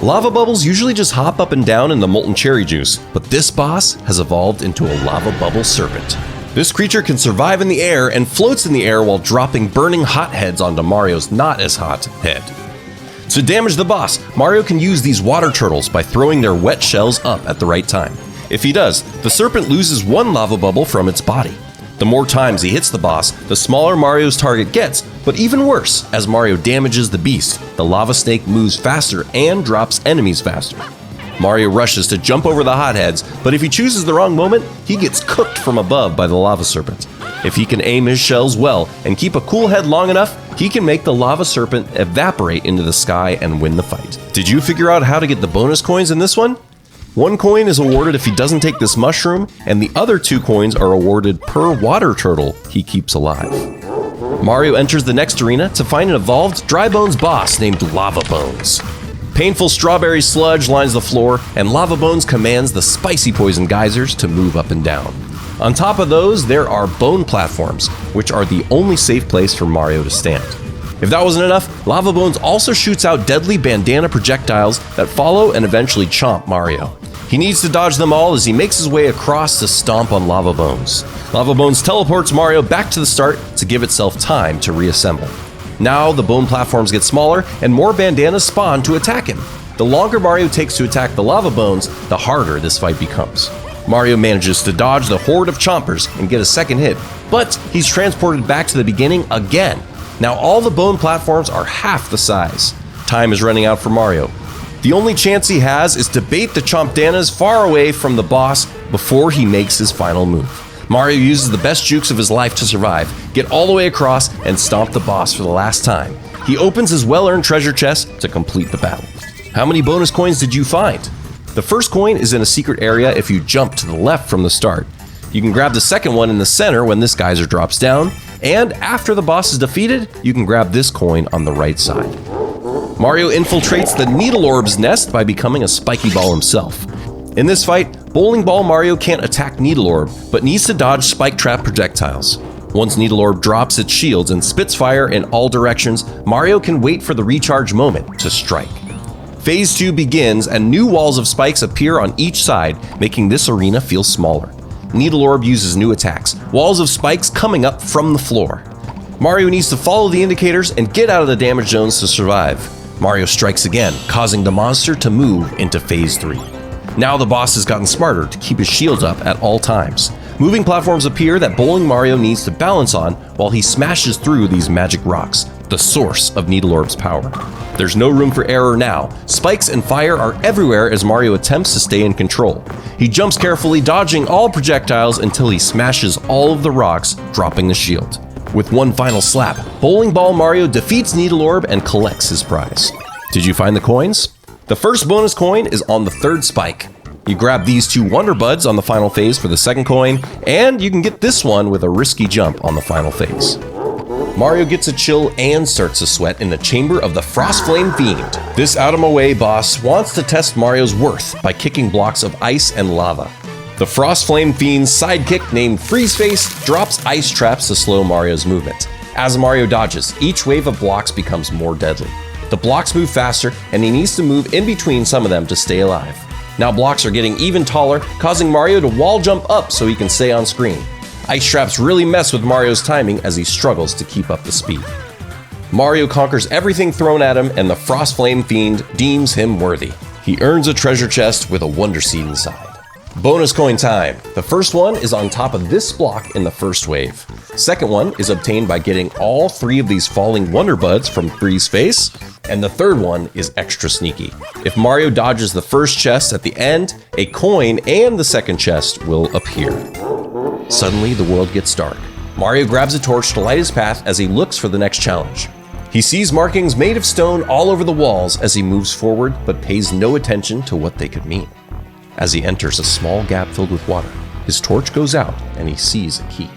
Lava bubbles usually just hop up and down in the molten cherry juice, but this boss has evolved into a lava bubble serpent. This creature can survive in the air and floats in the air while dropping burning hot heads onto Mario's not as hot head. To damage the boss, Mario can use these water turtles by throwing their wet shells up at the right time. If he does, the serpent loses 1 lava bubble from its body. The more times he hits the boss, the smaller Mario's target gets, but even worse, as Mario damages the beast, the lava snake moves faster and drops enemies faster. Mario rushes to jump over the hotheads, but if he chooses the wrong moment, he gets cooked from above by the lava serpent. If he can aim his shells well and keep a cool head long enough, he can make the lava serpent evaporate into the sky and win the fight. Did you figure out how to get the bonus coins in this one? 1 coin is awarded if he doesn't take this mushroom, and the other 2 coins are awarded per water turtle he keeps alive. Mario enters the next arena to find an evolved Dry Bones boss named Lava Bones. Painful strawberry sludge lines the floor, and Lava Bones commands the spicy poison geysers to move up and down. On top of those, there are bone platforms, which are the only safe place for Mario to stand. If that wasn't enough, Lava Bones also shoots out deadly bandana projectiles that follow and eventually chomp Mario. He needs to dodge them all as he makes his way across to stomp on Lava Bones. Lava Bones teleports Mario back to the start to give itself time to reassemble. Now the bone platforms get smaller and more bandanas spawn to attack him. The longer Mario takes to attack the Lava Bones, the harder this fight becomes. Mario manages to dodge the horde of chompers and get a second hit, but he's transported back to the beginning again. Now all the bone platforms are half the size. Time is running out for Mario. The only chance he has is to bait the chompdanas far away from the boss before he makes his final move. Mario uses the best jukes of his life to survive, get all the way across, and stomp the boss for the last time. He opens his well-earned treasure chest to complete the battle. How many bonus coins did you find? The first coin is in a secret area if you jump to the left from the start. You can grab the second one in the center when this geyser drops down, and after the boss is defeated, you can grab this coin on the right side. Mario infiltrates the Needle Orb's nest by becoming a spiky ball himself. In this fight, Bowling Ball Mario can't attack Needle Orb, but needs to dodge Spike Trap projectiles. Once Needle Orb drops its shields and spits fire in all directions, Mario can wait for the recharge moment to strike. Phase 2 begins and new walls of spikes appear on each side, making this arena feel smaller. Needle Orb uses new attacks, walls of spikes coming up from the floor. Mario needs to follow the indicators and get out of the damage zones to survive. Mario strikes again, causing the monster to move into Phase 3. Now the boss has gotten smarter to keep his shields up at all times. Moving platforms appear that Bowling Mario needs to balance on while he smashes through these magic rocks, the source of Needle Orb's power. There's no room for error now. Spikes and fire are everywhere as Mario attempts to stay in control. He jumps carefully, dodging all projectiles until he smashes all of the rocks, dropping the shield. With one final slap, Bowling Ball Mario defeats Needle Orb and collects his prize. Did you find the coins? The first bonus coin is on the third spike. You grab these 2 Wonder Buds on the final phase for the second coin, and you can get this one with a risky jump on the final phase. Mario gets a chill and starts to sweat in the chamber of the Frost Flame Fiend. This out-of-my-way boss wants to test Mario's worth by kicking blocks of ice and lava. The Frost Flame Fiend's sidekick named Freeze Face drops ice traps to slow Mario's movement. As Mario dodges, each wave of blocks becomes more deadly. The blocks move faster, and he needs to move in between some of them to stay alive. Now blocks are getting even taller, causing Mario to wall jump up so he can stay on screen. Ice traps really mess with Mario's timing as he struggles to keep up the speed. Mario conquers everything thrown at him, and the Frost Flame Fiend deems him worthy. He earns a treasure chest with a Wonder Seed inside. Bonus coin time! The first one is on top of this block in the first wave. Second one is obtained by getting all 3 of these falling Wonder Buds from Freeze Face, and the third one is extra sneaky. If Mario dodges the first chest at the end, a coin and the second chest will appear. Suddenly, the world gets dark. Mario grabs a torch to light his path as he looks for the next challenge. He sees markings made of stone all over the walls as he moves forward, but pays no attention to what they could mean. As he enters a small gap filled with water, his torch goes out and he sees a key.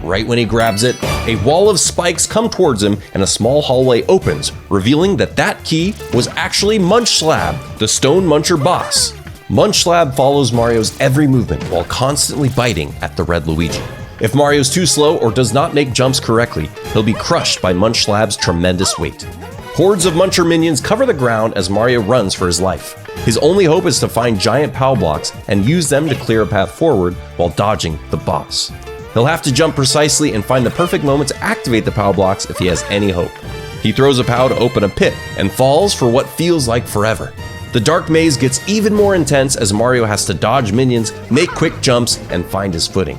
Right when he grabs it, a wall of spikes come towards him and a small hallway opens, revealing that that key was actually Munch Slab, the Stone Muncher boss. Munch Slab follows Mario's every movement while constantly biting at the red Luigi. If Mario's too slow or does not make jumps correctly, he'll be crushed by Munch Slab's tremendous weight. Hordes of Muncher minions cover the ground as Mario runs for his life. His only hope is to find giant POW blocks and use them to clear a path forward while dodging the boss. He'll have to jump precisely and find the perfect moment to activate the POW blocks if he has any hope. He throws a POW to open a pit and falls for what feels like forever. The dark maze gets even more intense as Mario has to dodge minions, make quick jumps, and find his footing.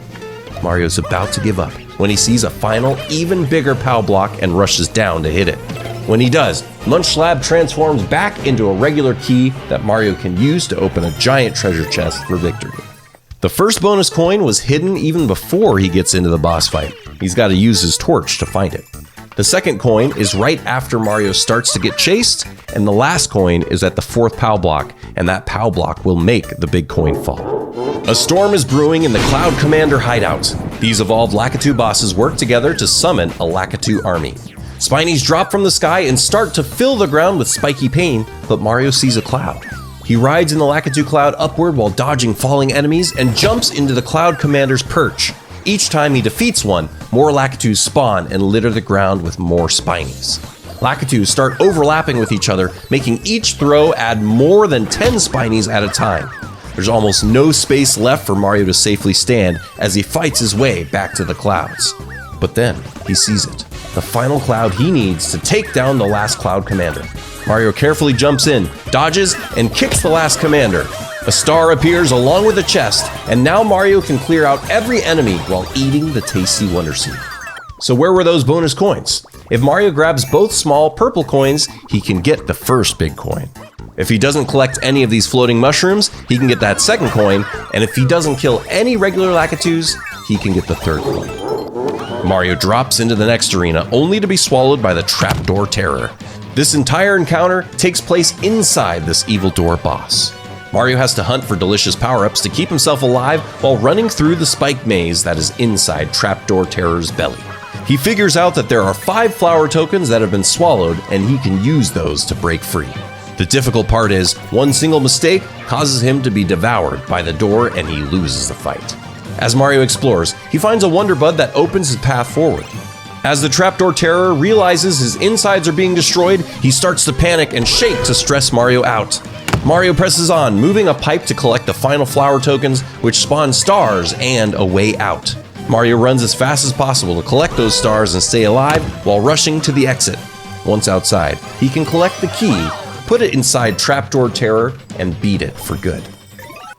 Mario's about to give up when he sees a final, even bigger POW block and rushes down to hit it. When he does, Munch Slab transforms back into a regular key that Mario can use to open a giant treasure chest for victory. The first bonus coin was hidden even before he gets into the boss fight. He's got to use his torch to find it. The second coin is right after Mario starts to get chased, and the last coin is at the fourth POW block, and that POW block will make the big coin fall. A storm is brewing in the Cloud Commander hideout. These evolved Lakitu bosses work together to summon a Lakitu army. Spinies drop from the sky and start to fill the ground with spiky pain, but Mario sees a cloud. He rides in the Lakitu cloud upward while dodging falling enemies and jumps into the Cloud Commander's perch. Each time he defeats one, more Lakitus spawn and litter the ground with more Spinies. Lakitus start overlapping with each other, making each throw add more than 10 Spinies at a time. There's almost no space left for Mario to safely stand as he fights his way back to the clouds. But then he sees it, the final cloud he needs to take down the last Cloud Commander. Mario carefully jumps in, dodges, and kicks the last commander. A star appears along with a chest, and now Mario can clear out every enemy while eating the tasty Wonder Seed. So where were those bonus coins? If Mario grabs both small purple coins, he can get the first big coin. If he doesn't collect any of these floating mushrooms, he can get that second coin, and if he doesn't kill any regular Lakitus, he can get the third coin. Mario drops into the next arena only to be swallowed by the Trapdoor Terror. This entire encounter takes place inside this evil door boss. Mario has to hunt for delicious power-ups to keep himself alive while running through the spike maze that is inside Trapdoor Terror's belly. He figures out that there are 5 flower tokens that have been swallowed, and he can use those to break free. The difficult part is, one single mistake causes him to be devoured by the door and he loses the fight. As Mario explores, he finds a Wonder Bud that opens his path forward. As the trapdoor terror realizes his insides are being destroyed, he starts to panic and shake to stress Mario out. Mario presses on, moving a pipe to collect the final flower tokens, which spawn stars and a way out. Mario runs as fast as possible to collect those stars and stay alive while rushing to the exit. Once outside, he can collect the key, put it inside Trapdoor Terror, and beat it for good.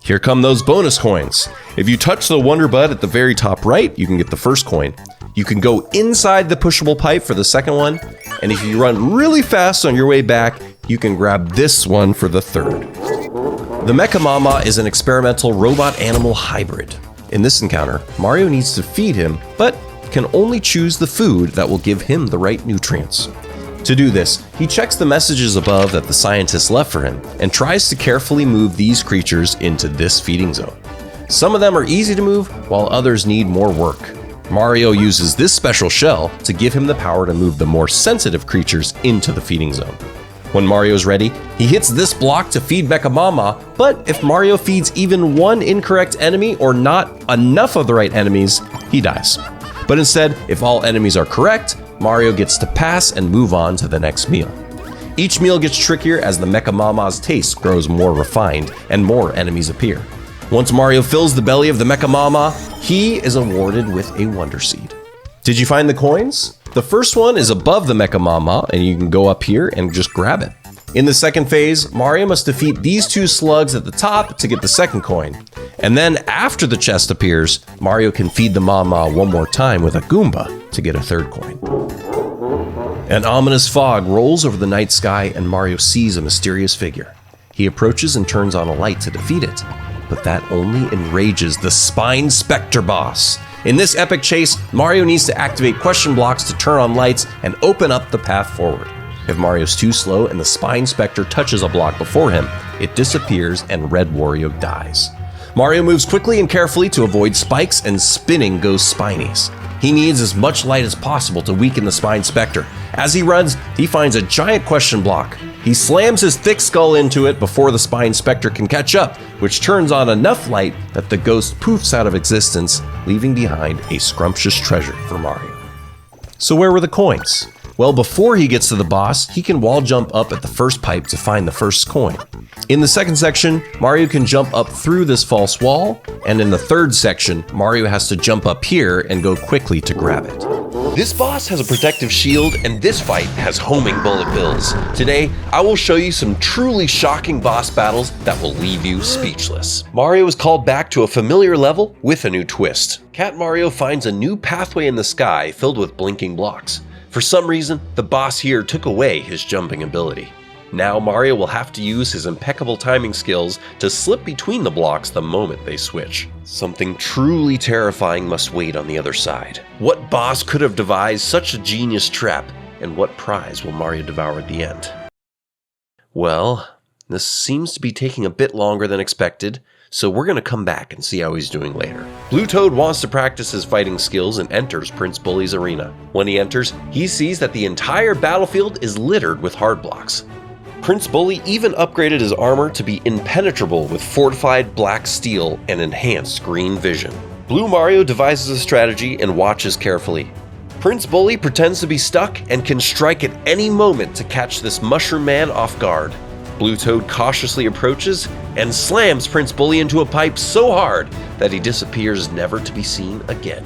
Here come those bonus coins. If you touch the Wonder Bud at the very top right, you can get the first coin. You can go inside the pushable pipe for the second one, and if you run really fast on your way back, you can grab this one for the third. The Mecha Mama is an experimental robot-animal hybrid. In this encounter, Mario needs to feed him, but can only choose the food that will give him the right nutrients. To do this, he checks the messages above that the scientists left for him and tries to carefully move these creatures into this feeding zone. Some of them are easy to move, while others need more work. Mario uses this special shell to give him the power to move the more sensitive creatures into the feeding zone. When Mario is ready, he hits this block to feed Mecha Mama, but if Mario feeds even one incorrect enemy or not enough of the right enemies, he dies. But instead, if all enemies are correct, Mario gets to pass and move on to the next meal. Each meal gets trickier as the Mecha Mama's taste grows more refined and more enemies appear. Once Mario fills the belly of the Mecha Mama, he is awarded with a Wonder Seed. Did you find the coins? The first one is above the Mecha Mama, and you can go up here and just grab it. In the second phase, Mario must defeat these 2 slugs at the top to get the second coin. And then after the chest appears, Mario can feed the Mama one more time with a Goomba to get a third coin. An ominous fog rolls over the night sky and Mario sees a mysterious figure. He approaches and turns on a light to defeat it, but that only enrages the Spine Spectre boss. In this epic chase, Mario needs to activate question blocks to turn on lights and open up the path forward. If Mario's too slow and the Spine Spectre touches a block before him, it disappears and Red Wario dies. Mario moves quickly and carefully to avoid spikes and spinning ghost spinies. He needs as much light as possible to weaken the Spine Spectre. As he runs, he finds a giant question block. He slams his thick skull into it before the Spine Spectre can catch up, which turns on enough light that the ghost poofs out of existence, leaving behind a scrumptious treasure for Mario. So where were the coins? Well, before he gets to the boss, he can wall jump up at the first pipe to find the first coin. In the second section, Mario can jump up through this false wall, and in the third section, Mario has to jump up here and go quickly to grab it. This boss has a protective shield, and this fight has homing bullet bills. Today, I will show you some truly shocking boss battles that will leave you speechless. Mario is called back to a familiar level with a new twist. Cat Mario finds a new pathway in the sky filled with blinking blocks. For some reason, the boss here took away his jumping ability. Now Mario will have to use his impeccable timing skills to slip between the blocks the moment they switch. Something truly terrifying must wait on the other side. What boss could have devised such a genius trap, and what prize will Mario devour at the end? Well, this seems to be taking a bit longer than expected, so we're going to come back and see how he's doing later. Blue Toad wants to practice his fighting skills and enters Prince Bully's arena. When he enters, he sees that the entire battlefield is littered with hard blocks. Prince Bully even upgraded his armor to be impenetrable with fortified black steel and enhanced green vision. Blue Mario devises a strategy and watches carefully. Prince Bully pretends to be stuck and can strike at any moment to catch this Mushroom Man off guard. Blue Toad cautiously approaches and slams Prince Bully into a pipe so hard that he disappears never to be seen again.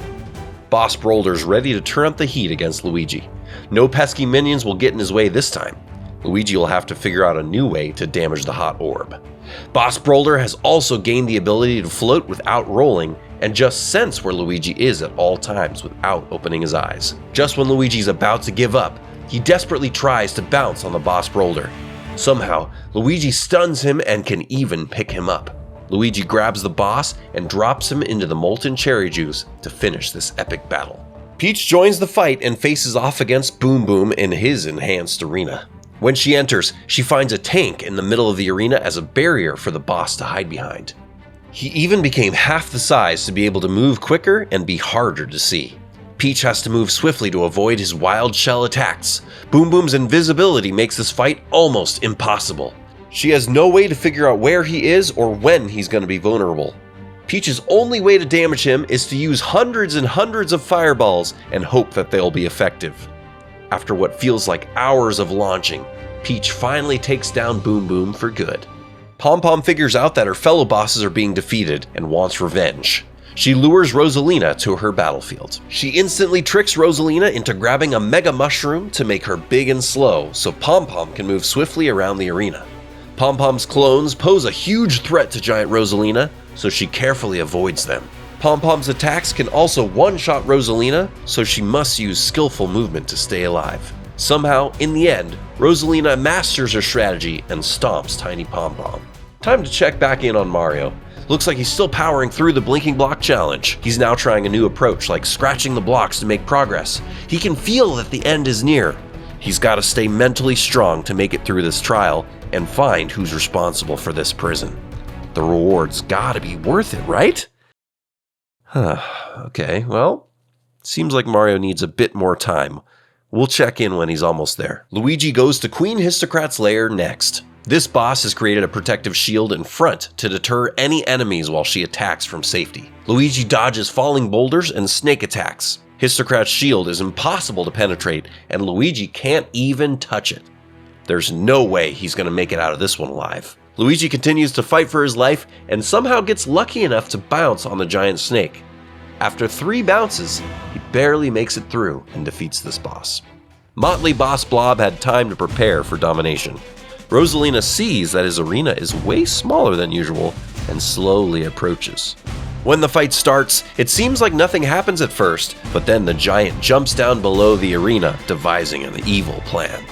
Boss Boulder's ready to turn up the heat against Luigi. No pesky minions will get in his way this time. Luigi will have to figure out a new way to damage the hot orb. Boss Boulder has also gained the ability to float without rolling and just sense where Luigi is at all times without opening his eyes. Just when Luigi's about to give up, he desperately tries to bounce on the Boss Boulder. Somehow, Luigi stuns him and can even pick him up. Luigi grabs the boss and drops him into the molten cherry juice to finish this epic battle. Peach joins the fight and faces off against Boom Boom in his enhanced arena. When she enters, she finds a tank in the middle of the arena as a barrier for the boss to hide behind. He even became half the size to be able to move quicker and be harder to see. Peach has to move swiftly to avoid his wild shell attacks. Boom Boom's invisibility makes this fight almost impossible. She has no way to figure out where he is or when he's going to be vulnerable. Peach's only way to damage him is to use hundreds and hundreds of fireballs and hope that they'll be effective. After what feels like hours of launching, Peach finally takes down Boom Boom for good. Pom Pom figures out that her fellow bosses are being defeated and wants revenge. She lures Rosalina to her battlefield. She instantly tricks Rosalina into grabbing a mega mushroom to make her big and slow so Pom Pom can move swiftly around the arena. Pom Pom's clones pose a huge threat to Giant Rosalina, so she carefully avoids them. Pom Pom's attacks can also one-shot Rosalina, so she must use skillful movement to stay alive. Somehow, in the end, Rosalina masters her strategy and stomps Tiny Pom Pom. Time to check back in on Mario. Looks like he's still powering through the Blinking Block Challenge. He's now trying a new approach, like scratching the blocks to make progress. He can feel that the end is near. He's got to stay mentally strong to make it through this trial and find who's responsible for this prison. The reward's gotta be worth it, right? Okay, well, seems like Mario needs a bit more time. We'll check in when he's almost there. Luigi goes to Queen Histocrat's lair next. This boss has created a protective shield in front to deter any enemies while she attacks from safety. Luigi dodges falling boulders and snake attacks. Histocrat's shield is impossible to penetrate, and Luigi can't even touch it. There's no way he's going to make it out of this one alive. Luigi continues to fight for his life and somehow gets lucky enough to bounce on the giant snake. After 3 bounces, he barely makes it through and defeats this boss. Motley Boss Blob had time to prepare for domination. Rosalina sees that his arena is way smaller than usual and slowly approaches. When the fight starts, it seems like nothing happens at first, but then the giant jumps down below the arena, devising an evil plan.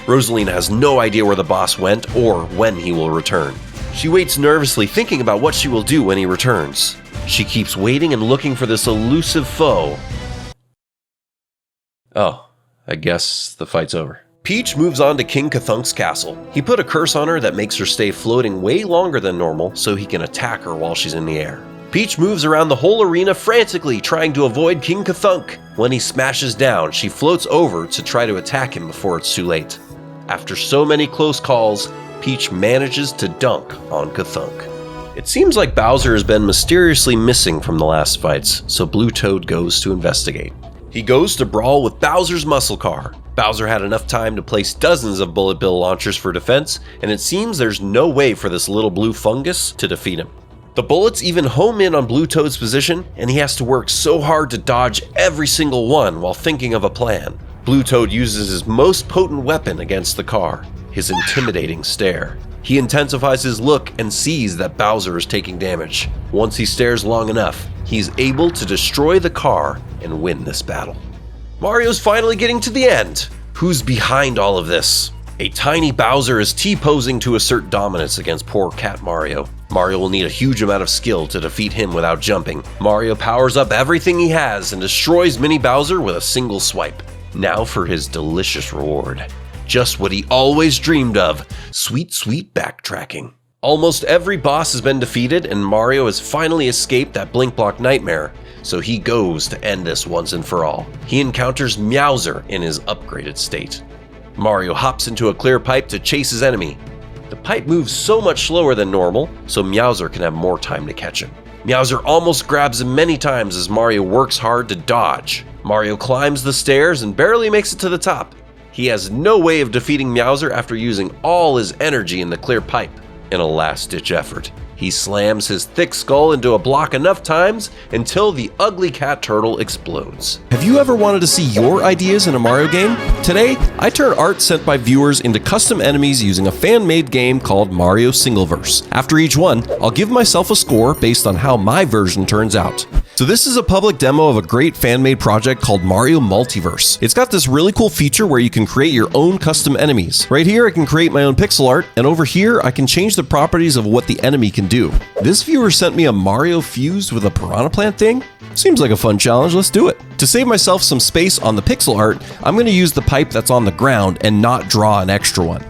Rosalina has no idea where the boss went or when he will return. She waits nervously, thinking about what she will do when he returns. She keeps waiting and looking for this elusive foe. Oh, I guess the fight's over. Peach moves on to King Cthunk's castle. He put a curse on her that makes her stay floating way longer than normal so he can attack her while she's in the air. Peach moves around the whole arena frantically, trying to avoid King Cthulk. When he smashes down, she floats over to try to attack him before it's too late. After so many close calls, Peach manages to dunk on Cthulk. It seems like Bowser has been mysteriously missing from the last fights, so Blue Toad goes to investigate. He goes to brawl with Bowser's muscle car. Bowser had enough time to place dozens of bullet bill launchers for defense, and it seems there's no way for this little blue fungus to defeat him. The bullets even home in on Blue Toad's position, and he has to work so hard to dodge every single one while thinking of a plan. Blue Toad uses his most potent weapon against the car, his intimidating stare. He intensifies his look and sees that Bowser is taking damage. Once he stares long enough, he's able to destroy the car and win this battle. Mario's finally getting to the end. Who's behind all of this? A tiny Bowser is T-posing to assert dominance against poor Cat Mario. Mario will need a huge amount of skill to defeat him without jumping. Mario powers up everything he has and destroys Mini Bowser with a single swipe. Now for his delicious reward. Just what he always dreamed of, sweet, sweet backtracking. Almost every boss has been defeated and Mario has finally escaped that Blink Block nightmare, so he goes to end this once and for all. He encounters Meowser in his upgraded state. Mario hops into a clear pipe to chase his enemy. The pipe moves so much slower than normal, so Meowser can have more time to catch him. Meowser almost grabs him many times as Mario works hard to dodge. Mario climbs the stairs and barely makes it to the top. He has no way of defeating Meowser after using all his energy in the clear pipe. In a last-ditch effort, he slams his thick skull into a block enough times until the ugly cat turtle explodes. Have you ever wanted to see your ideas in a Mario game? Today, I turn art sent by viewers into custom enemies using a fan-made game called Mario Singleverse. After each one, I'll give myself a score based on how my version turns out. So this is a public demo of a great fan-made project called Mario Multiverse. It's got this really cool feature where you can create your own custom enemies. Right here, I can create my own pixel art, and over here, I can change the properties of what the enemy can do. This viewer sent me a Mario fused with a piranha plant thing. Seems like a fun challenge, let's do it. To save myself some space on the pixel art, I'm going to use the pipe that's on the ground and not draw an extra one.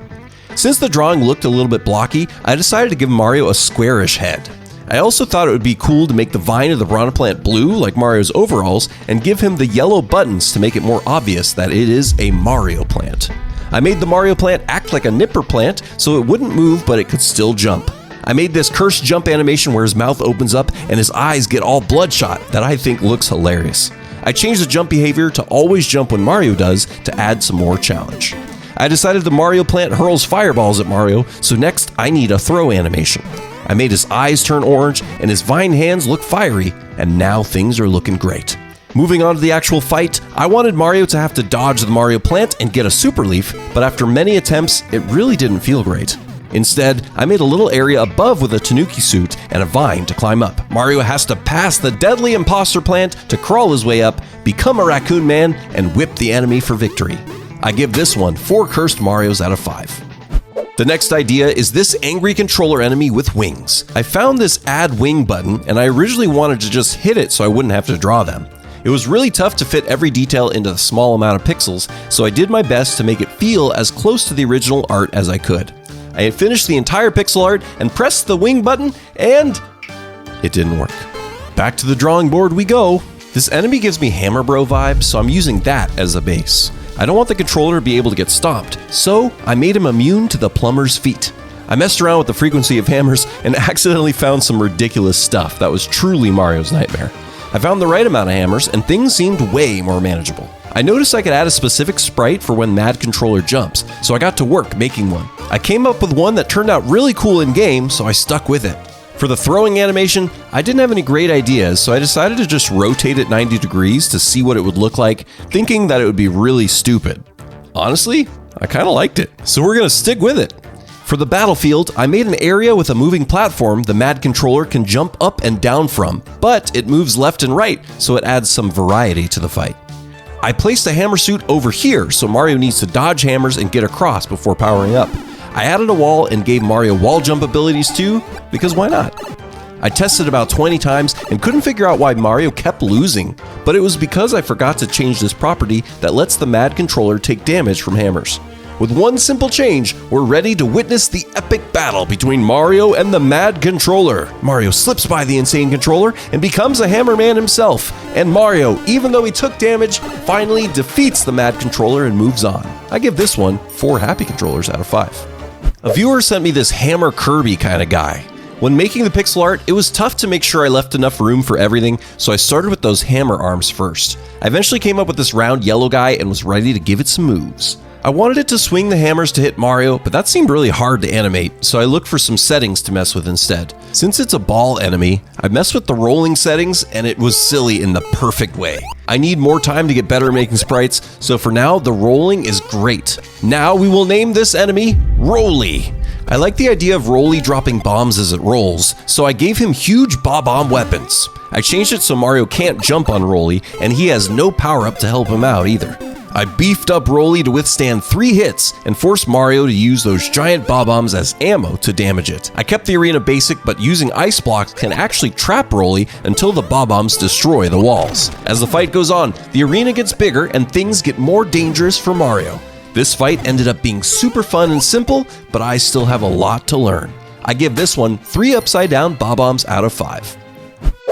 Since the drawing looked a little bit blocky, I decided to give Mario a squarish head. I also thought it would be cool to make the vine of the piranha plant blue like Mario's overalls and give him the yellow buttons to make it more obvious that it is a Mario plant. I made the Mario plant act like a nipper plant so it wouldn't move but it could still jump. I made this cursed jump animation where his mouth opens up and his eyes get all bloodshot that I think looks hilarious. I changed the jump behavior to always jump when Mario does to add some more challenge. I decided the Mario plant hurls fireballs at Mario, so next I need a throw animation. I made his eyes turn orange and his vine hands look fiery, and now things are looking great. Moving on to the actual fight, I wanted Mario to have to dodge the Mario plant and get a super leaf, but after many attempts, it really didn't feel great. Instead, I made a little area above with a tanuki suit and a vine to climb up. Mario has to pass the deadly imposter plant to crawl his way up, become a raccoon man, and whip the enemy for victory. I give this one 4 cursed Marios out of 5. The next idea is this angry controller enemy with wings. I found this add wing button, and I originally wanted to just hit it so I wouldn't have to draw them. It was really tough to fit every detail into the small amount of pixels, so I did my best to make it feel as close to the original art as I could. I had finished the entire pixel art and pressed the wing button, and it didn't work. Back to the drawing board we go. This enemy gives me Hammer Bro vibes, so I'm using that as a base. I don't want the controller to be able to get stomped, so I made him immune to the plumber's feet. I messed around with the frequency of hammers and accidentally found some ridiculous stuff that was truly Mario's nightmare. I found the right amount of hammers and things seemed way more manageable. I noticed I could add a specific sprite for when Mad Controller jumps, so I got to work making one. I came up with one that turned out really cool in game, so I stuck with it. For the throwing animation, I didn't have any great ideas, so I decided to just rotate it 90 degrees to see what it would look like, thinking that it would be really stupid. Honestly, I kind of liked it, so we're going to stick with it. For the battlefield, I made an area with a moving platform the Mad Controller can jump up and down from, but it moves left and right, so it adds some variety to the fight. I placed a hammer suit over here, so Mario needs to dodge hammers and get across before powering up. I added a wall and gave Mario wall jump abilities too, because why not? I tested about 20 times and couldn't figure out why Mario kept losing, but it was because I forgot to change this property that lets the Mad Controller take damage from hammers. With one simple change, we're ready to witness the epic battle between Mario and the Mad Controller. Mario slips by the insane controller and becomes a Hammer Man himself, and Mario, even though he took damage, finally defeats the Mad Controller and moves on. I give this one 4 happy controllers out of 5. A viewer sent me this Hammer Kirby kind of guy. When making the pixel art, it was tough to make sure I left enough room for everything, so I started with those hammer arms first. I eventually came up with this round yellow guy and was ready to give it some moves. I wanted it to swing the hammers to hit Mario, but that seemed really hard to animate, so I looked for some settings to mess with instead. Since it's a ball enemy, I messed with the rolling settings and it was silly in the perfect way. I need more time to get better at making sprites, so for now, the rolling is great. Now we will name this enemy Rolly. I like the idea of Rolly dropping bombs as it rolls, so I gave him huge bomb weapons. I changed it so Mario can't jump on Rolly, and he has no power-up to help him out either. I beefed up Rolly to withstand 3 hits and forced Mario to use those giant bombs as ammo to damage it. I kept the arena basic, but using ice blocks can actually trap Rolly until the bombs destroy the walls. As the fight goes on, the arena gets bigger and things get more dangerous for Mario. This fight ended up being super fun and simple, but I still have a lot to learn. I give this one 3 upside down bombs out of 5.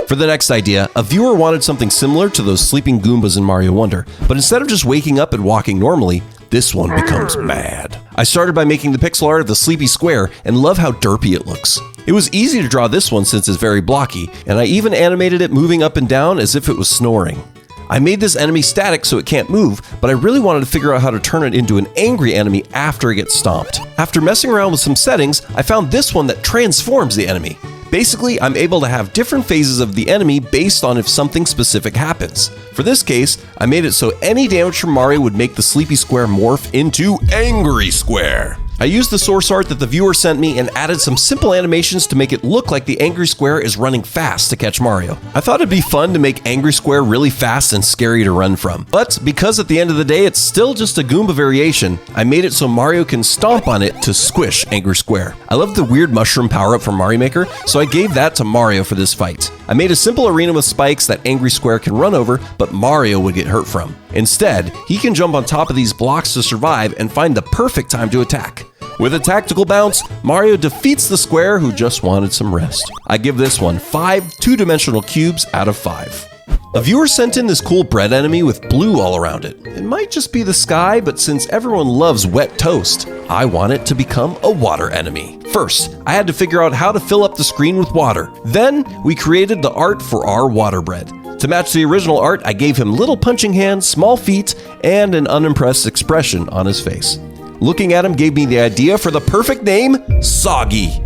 For the next idea, a viewer wanted something similar to those sleeping Goombas in Mario Wonder, but instead of just waking up and walking normally, this one becomes mad. I started by making the pixel art of the sleepy square and love how derpy it looks. It was easy to draw this one since it's very blocky, and I even animated it moving up and down as if it was snoring. I made this enemy static so it can't move, but I really wanted to figure out how to turn it into an angry enemy after it gets stomped. After messing around with some settings, I found this one that transforms the enemy. Basically, I'm able to have different phases of the enemy based on if something specific happens. For this case, I made it so any damage from Mario would make the Sleepy Square morph into Angry Square. I used the source art that the viewer sent me and added some simple animations to make it look like the Angry Square is running fast to catch Mario. I thought it'd be fun to make Angry Square really fast and scary to run from. But because at the end of the day it's still just a Goomba variation, I made it so Mario can stomp on it to squish Angry Square. I love the weird mushroom power-up from Mario Maker, so I gave that to Mario for this fight. I made a simple arena with spikes that Angry Square can run over, but Mario would get hurt from. Instead, he can jump on top of these blocks to survive and find the perfect time to attack. With a tactical bounce, Mario defeats the square who just wanted some rest. I give this one 5 two-dimensional cubes out of 5. A viewer sent in this cool bread enemy with blue all around it. It might just be the sky, but since everyone loves wet toast, I want it to become a water enemy. First, I had to figure out how to fill up the screen with water. Then, we created the art for our water bread. To match the original art, I gave him little punching hands, small feet, and an unimpressed expression on his face. Looking at him gave me the idea for the perfect name, Soggy.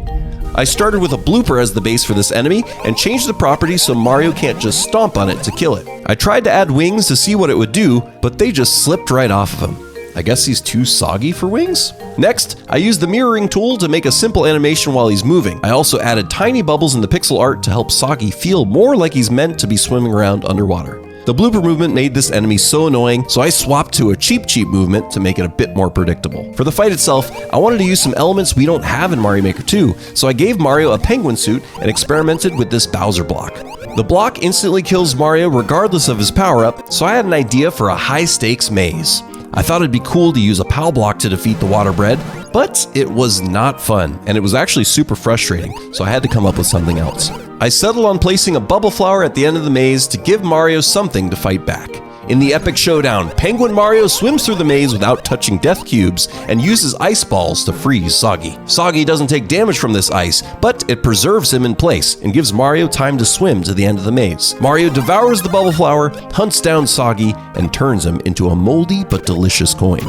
I started with a blooper as the base for this enemy and changed the property so Mario can't just stomp on it to kill it. I tried to add wings to see what it would do, but they just slipped right off of him. I guess he's too soggy for wings? Next, I used the mirroring tool to make a simple animation while he's moving. I also added tiny bubbles in the pixel art to help Soggy feel more like he's meant to be swimming around underwater. The blooper movement made this enemy so annoying, so I swapped to a cheap movement to make it a bit more predictable. For the fight itself, I wanted to use some elements we don't have in Mario Maker 2, so I gave Mario a penguin suit and experimented with this Bowser block. The block instantly kills Mario regardless of his power-up, so I had an idea for a high-stakes maze. I thought it'd be cool to use a POW block to defeat the water bread, but it was not fun, and it was actually super frustrating, so I had to come up with something else. I settled on placing a bubble flower at the end of the maze to give Mario something to fight back. In the epic showdown, Penguin Mario swims through the maze without touching death cubes and uses ice balls to freeze Soggy. Soggy doesn't take damage from this ice, but it preserves him in place and gives Mario time to swim to the end of the maze. Mario devours the bubble flower, hunts down Soggy, and turns him into a moldy but delicious coin.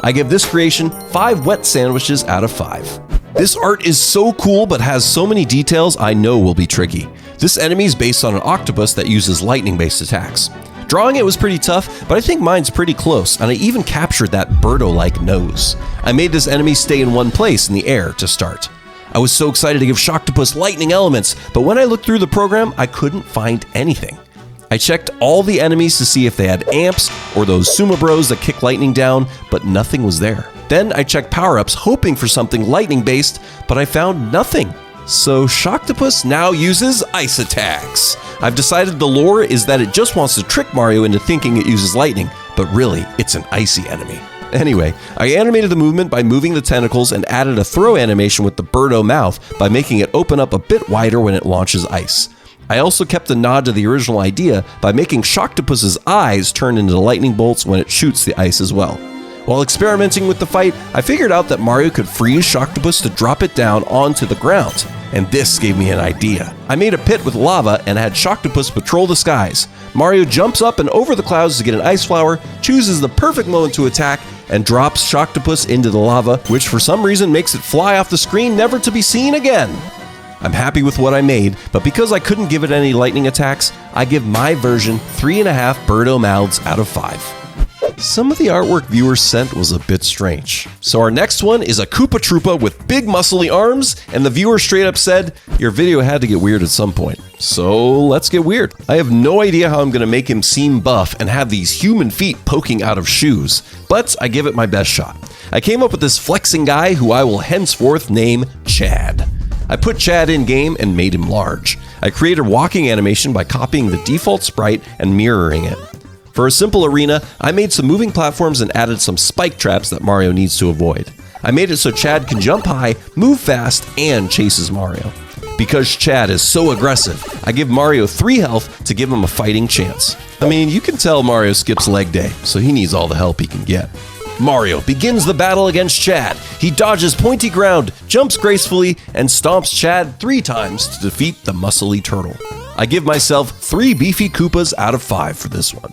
I give this creation 5 wet sandwiches out of 5. This art is so cool but has so many details I know will be tricky. This enemy is based on an octopus that uses lightning-based attacks. Drawing it was pretty tough, but I think mine's pretty close, and I even captured that Birdo-like nose. I made this enemy stay in one place in the air to start. I was so excited to give Shocktopus lightning elements, but when I looked through the program, I couldn't find anything. I checked all the enemies to see if they had amps or those Sumo Bros that kick lightning down, but nothing was there. Then I checked power-ups hoping for something lightning-based, but I found nothing. So Shocktopus now uses ice attacks. I've decided the lore is that it just wants to trick Mario into thinking it uses lightning, but really, it's an icy enemy. Anyway, I animated the movement by moving the tentacles and added a throw animation with the Birdo mouth by making it open up a bit wider when it launches ice. I also kept a nod to the original idea by making Shocktopus's eyes turn into lightning bolts when it shoots the ice as well. While experimenting with the fight, I figured out that Mario could freeze Shocktopus to drop it down onto the ground, and this gave me an idea. I made a pit with lava and had Shocktopus patrol the skies. Mario jumps up and over the clouds to get an ice flower, chooses the perfect moment to attack, and drops Shocktopus into the lava, which for some reason makes it fly off the screen never to be seen again. I'm happy with what I made, but because I couldn't give it any lightning attacks, I give my version 3.5 Birdo mouths out of 5. Some of the artwork viewers sent was a bit strange. So our next one is a Koopa Troopa with big muscly arms, and the viewer straight up said, your video had to get weird at some point. So let's get weird. I have no idea how I'm going to make him seem buff and have these human feet poking out of shoes, but I give it my best shot. I came up with this flexing guy who I will henceforth name Chad. I put Chad in game and made him large. I created a walking animation by copying the default sprite and mirroring it. For a simple arena, I made some moving platforms and added some spike traps that Mario needs to avoid. I made it so Chad can jump high, move fast, and chases Mario. Because Chad is so aggressive, I give Mario 3 health to give him a fighting chance. I mean, you can tell Mario skips leg day, so he needs all the help he can get. Mario begins the battle against Chad. He dodges pointy ground, jumps gracefully, and stomps Chad 3 times to defeat the muscly turtle. I give myself 3 beefy Koopas out of 5 for this one.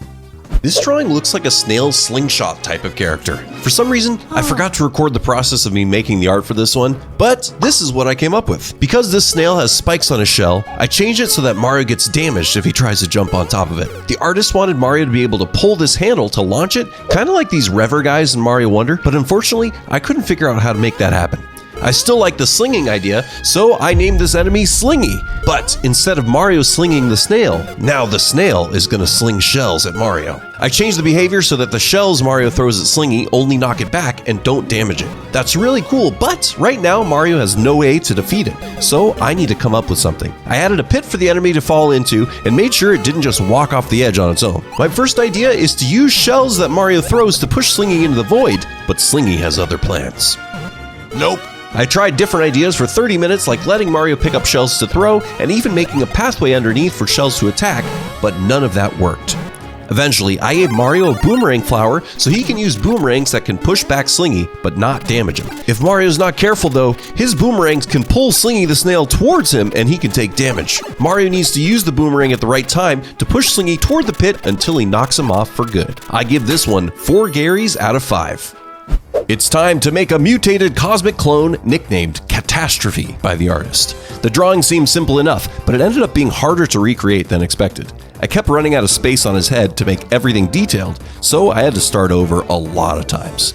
This drawing looks like a snail slingshot type of character. For some reason, I forgot to record the process of me making the art for this one, but this is what I came up with. Because this snail has spikes on his shell, I changed it so that Mario gets damaged if he tries to jump on top of it. The artist wanted Mario to be able to pull this handle to launch it, kind of like these Rever guys in Mario Wonder, but unfortunately, I couldn't figure out how to make that happen. I still like the slinging idea, so I named this enemy Slingy. But instead of Mario slinging the snail, now the snail is going to sling shells at Mario. I changed the behavior so that the shells Mario throws at Slingy only knock it back and don't damage it. That's really cool, but right now Mario has no way to defeat it, so I need to come up with something. I added a pit for the enemy to fall into and made sure it didn't just walk off the edge on its own. My first idea is to use shells that Mario throws to push Slingy into the void, but Slingy has other plans. Nope. I tried different ideas for 30 minutes, like letting Mario pick up shells to throw and even making a pathway underneath for shells to attack, but none of that worked. Eventually, I gave Mario a boomerang flower so he can use boomerangs that can push back Slingy, but not damage him. If Mario's not careful though, his boomerangs can pull Slingy the snail towards him and he can take damage. Mario needs to use the boomerang at the right time to push Slingy toward the pit until he knocks him off for good. I give this one 4 Garys out of 5. It's time to make a mutated cosmic clone nicknamed Catastrophe by the artist. The drawing seemed simple enough, but it ended up being harder to recreate than expected. I kept running out of space on his head to make everything detailed, so I had to start over a lot of times.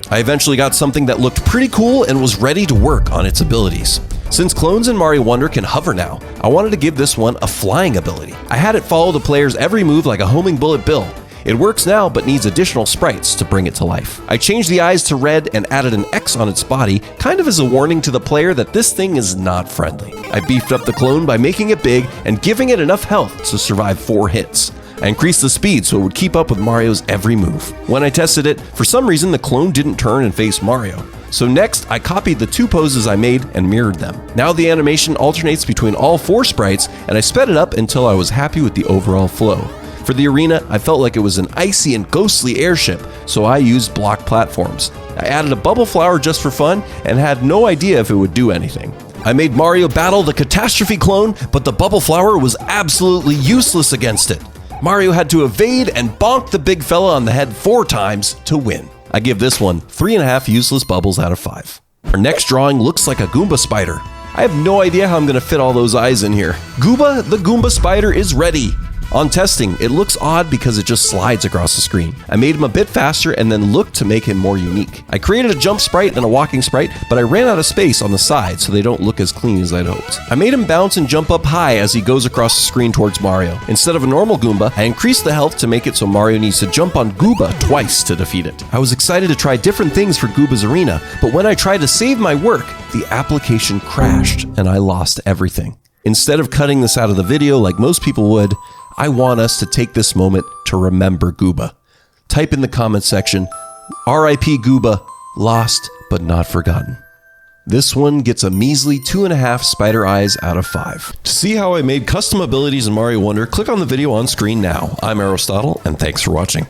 I eventually got something that looked pretty cool and was ready to work on its abilities. Since clones in Mario Wonder can hover now, I wanted to give this one a flying ability. I had it follow the player's every move like a homing bullet bill. It works now, but needs additional sprites to bring it to life. I changed the eyes to red and added an X on its body, kind of as a warning to the player that this thing is not friendly. I beefed up the clone by making it big and giving it enough health to survive 4 hits. I increased the speed so it would keep up with Mario's every move. When I tested it, for some reason the clone didn't turn and face Mario. So next, I copied the 2 poses I made and mirrored them. Now the animation alternates between all 4 sprites, and I sped it up until I was happy with the overall flow. For the arena, I felt like it was an icy and ghostly airship, so I used block platforms. I added a bubble flower just for fun and had no idea if it would do anything. I made Mario battle the Catastrophe clone, but the bubble flower was absolutely useless against it. Mario had to evade and bonk the big fella on the head 4 times to win. I give this one 3.5 useless bubbles out of 5. Our next drawing looks like a Goomba spider. I have no idea how I'm going to fit all those eyes in here. Gooba the Goomba spider is ready. On testing, it looks odd because it just slides across the screen. I made him a bit faster and then looked to make him more unique. I created a jump sprite and a walking sprite, but I ran out of space on the sides so they don't look as clean as I'd hoped. I made him bounce and jump up high as he goes across the screen towards Mario. Instead of a normal Goomba, I increased the health to make it so Mario needs to jump on Gooba twice to defeat it. I was excited to try different things for Gooba's arena, but when I tried to save my work, the application crashed and I lost everything. Instead of cutting this out of the video like most people would, I want us to take this moment to remember Gooba. Type in the comment section, RIP Gooba, lost but not forgotten. This one gets a measly 2.5 spider eyes out of 5. To see how I made custom abilities in Mario Wonder, click on the video on screen now. I'm Arrowstotle, and thanks for watching.